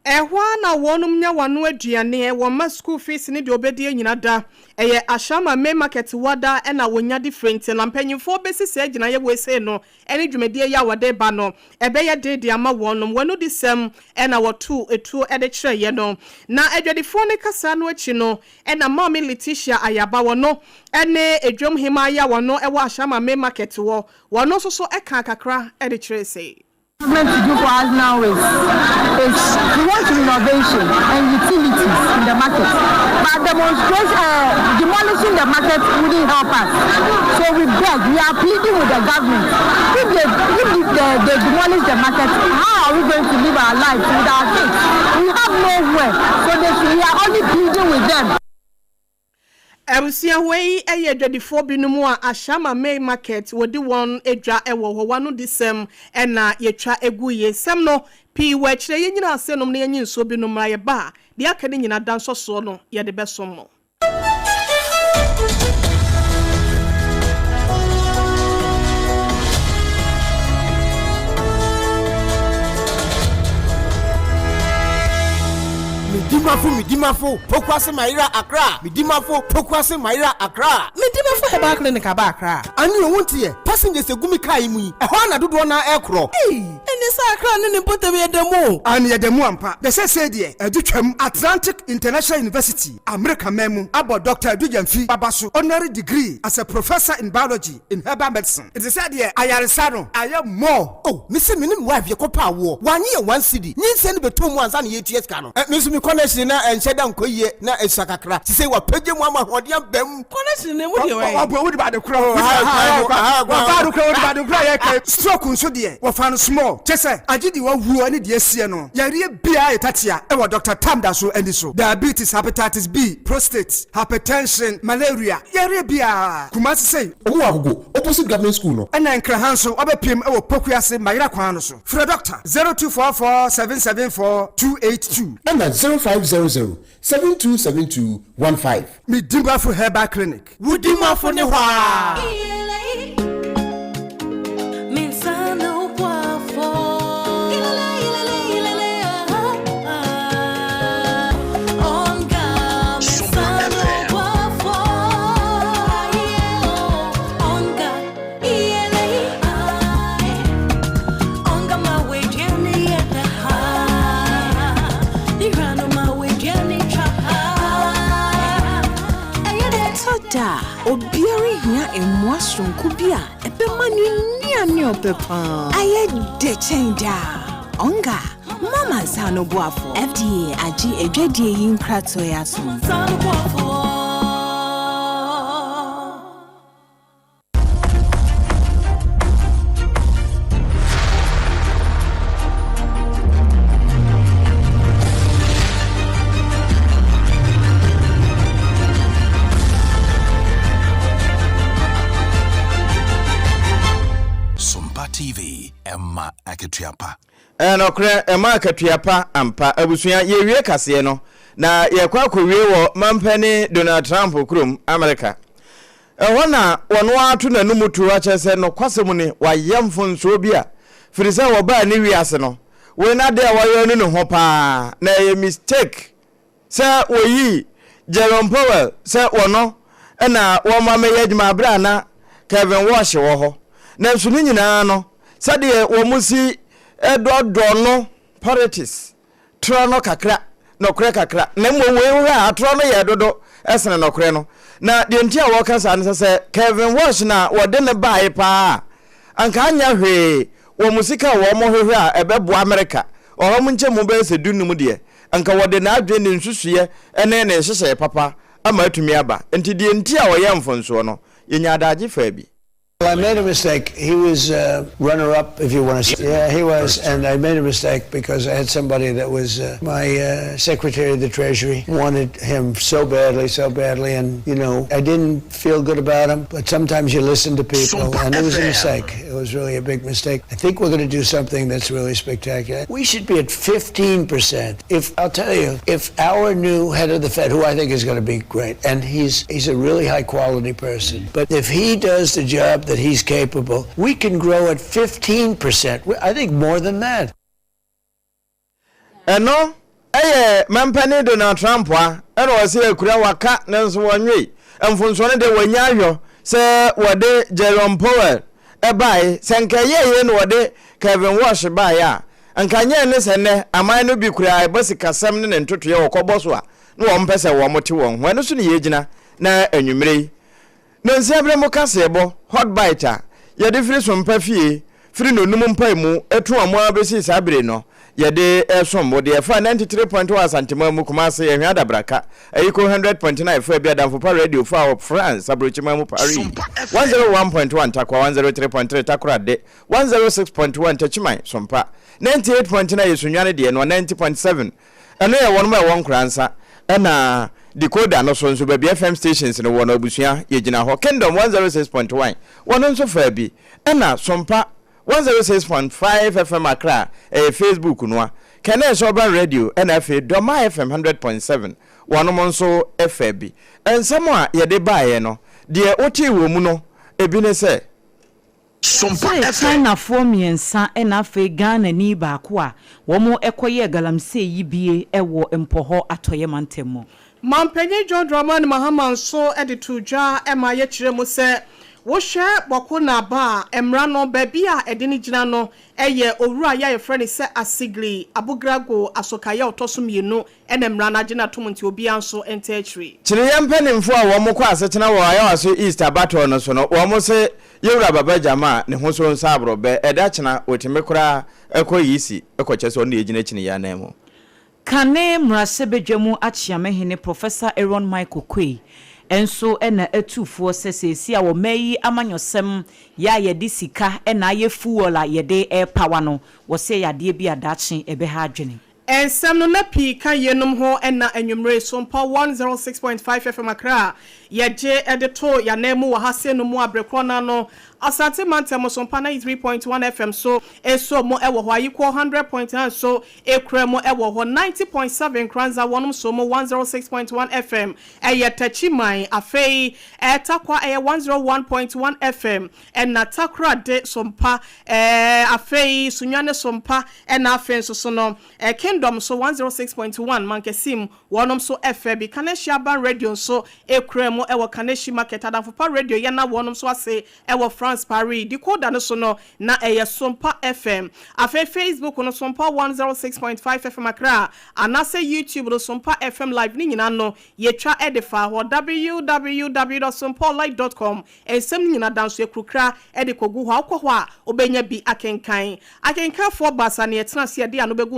Ehwa na wonum nya wanu aduane wo ma school fees ni de obedie nyina da eye ashama main market wada na wonya different na mpanyimfo besisi agina ye wese no ene dwumedie ya wade ba no ebe ye de ama wonum wanu disem na wotu etu ede kire ye no na adwadifo ne kasa no achi no na mama Letitia Ayaba wono ene edwom himaya wono ewo ashama main market wono so eka kakra ede kire sei. Government to do for us now is we want renovation and utilities in the market. But demolishing the market wouldn't help us. So we beg, we are pleading with the government. If they demolish the market, how are we going to live our lives with our kids? We have nowhere. So we are only pleading with them. Ebusia wei eye adwadifo binumu a ashama main market wodi won edwa ewo ho wanu disem na yetwa egu ye sem no pi wa kire ye nyina asenom na yenyi nso binum ra ye ba de aka ne nyina dan soso no ye de besom mo. Midimafo, Pokwase Maira Accra. Midimafo, Pokwase Maira Accra. Midimafo Heba Clinic Aba Accra. And you want here, passengers a gumi kaimui. A hana do na aircraft. Hey, and this Accra and put me at the mo. And ya the muampa. The say dear, Educhem Atlantic International University, America Memo, about Dr. Dujamfi Babasu, honorary degree as a professor in biology in herbal medicine. It is said here, I am more. Oh, Mr. Minim wife, your copa war. 1 year, 1 city. Need send be 2 months and 8 years canon. Miss Connection and said down Koye na Esakakra. She say what Peggy Mama Hodiam Bem connection what you about the crow. Stroke so dear. What found small. Chessa, I did you who any dear Siano. Yari Bia Tatia, ever Dr. Tamdaso and so diabetes, hepatitis B, prostate, hypertension, malaria. Yari Bia. Kumasi say, oh, go opposite government school. No. And then Krahanso, Obe PM, or Pokuase, Maira Kwanoso. For a doctor 0244 774 282. And that's 0500-727215. Midimafo Herbal Clinic. Woodimafo ne wa. Obiari hia emwasron kubia ebemani ni opepa aye de chenja onga mama sano boafo FDA agi edwadie yin krato ya so TV Emma Akatuapa. Okre Emma Akatuapa ampa abusua ye wie kase no na yɛkwa kowie wɔ mampani Donald Trump krom America ehona wono ato na numutu a kyerɛ sɛ no kwasɛm ne wayɛmfo nso bi a firi sɛ wɔba ne wiase no we na de wɔyɛ no ho paa na yɛ mistake sɛ woyi Jerome Powell sɛ wono na wɔma meyɛ adwuma bra na Kevin Walsh wɔ hɔ na nso ne nyinaa no sɛ de wɔ musi ɛdɔdɔ no politics trono kakra nokre kakra na mmom we ha trono yɛ dodo ɛsene nokre no na de ntia wɔ kasa ne sɛ Kevin Walsh na wɔde ne bae paa anka anya hwee wɔ musika wɔ mo hwehwe a ɛbɛbo America ɔhɔ mo nche mo bɛ sɛ dunum de anka wɔde na adwe ne nsusuye ɛne ne hyehyɛ papa ama atumi aba enti de ntia wɔyɛ mfonso no yenya adagye fa bi. Well, I made a mistake. He was runner-up, if you want to say. Yeah, he was, and I made a mistake because I had somebody that was my Secretary of the Treasury. Wanted him so badly, and, you know, I didn't feel good about him, but sometimes you listen to people, and it was a mistake. It was really a big mistake. I think we're going to do something that's really spectacular. We should be at 15%. I'll tell you, if our new head of the Fed, who I think is going to be great, and he's a really high-quality person, but if he does the job that he's capable, we can grow at 15%. I think more than that. No, mampani Donald Trump wa was here kura waka nanso wonwe emfonso ne de wanyayo se wode Jerome Powell ebai senkeye no wode Kevin Walsh ba ya ankanye ne sene aman no bi kura ebasi kasam ne ntotoye wokɔbɔ a no wo mpese wo mote won ho no so ne yegyina na anwumre nansi abre mo kasebo hot bite yede firi sompa fie firi no num mpa mu etu amo abesi sabre no yede esom wo de fa 93.1 asantema mu kuma se ehwa dabraka ayiko 100.9 fa bia damfo pa radio fa France abrochima mu Paris 101.1 takwa 103.3 takra de 106.1 tachimai sompa 98.9 yesunwane de no 90.7 eno ye wonu ma won kransa na decoder no so ba FM stations no wono abusua yegina ho Kingdom 106.1 wono nso fa bi na sompa 106.5 FM Accra Facebook no Kene Urban Radio NFA Doma FM 100.7 wono nso FB ensamo a yede baaye no de oti wo mu no ebi ne se sompa China for miensa na fe Ghana ni ba ko a wo mo ekoye galamse yibie ewo empoho atoye mantemo Mampenye John Dramani Mahama nso editu dwa ema ye kire mu se wo hwe boko na ba emra no baby a edini gina no eye owura ya ye friend se asigli abugrago asokaya otosomienu enemra na gina tomunti obi anso entechri kire ye mpanimfo a wo mo kwa asetena wo aya waso Easter battle no so no wo mo se yewura baba jama ne ho so nsabro be eda kina otime kura ekoyisi ekochese onu egina kini ya na emu Kane mrasebedwemu achiamehene Professor Aaron Michael Kwe enso ena etufuo sesesi a wo mayi amanyosem ya yedi sika ena yefuola yede power no wo se yade bi adachi ebe ha adwene ensem no na pi ka yenum ho ena anwumre SOMPA 106.5 FM Accra yeje edeto ya nemu wa hase no mu abrekro na no Asante Mantemo SOMPA 93.1 FM so eso mo ewo ho ayiko 100.9 so ekra mo ewo ho 90.7 kranza wonum so mo 106.1 FM eyetachiman afei etakwa 101.1 FM na takra de SOMPA afei sunwane SOMPA na afei so no Kingdom so 106.1 mankesim wonum so FB Kaneshia Ban Radio so ekra mo ewo Kaneshi Market Adamfopa Radio yana wonum so ase ewo Paris decoder no so no na SOMPA FM afa Facebook no SOMPA 106.5 FM Accra anase YouTube no SOMPA FM live ni nyina no yetwa edefa ho www.sompalive.com ensem nyina danso ekrukra edikogu ho akwo ho a obenya bi akenkan for basa na yetena se de anobegu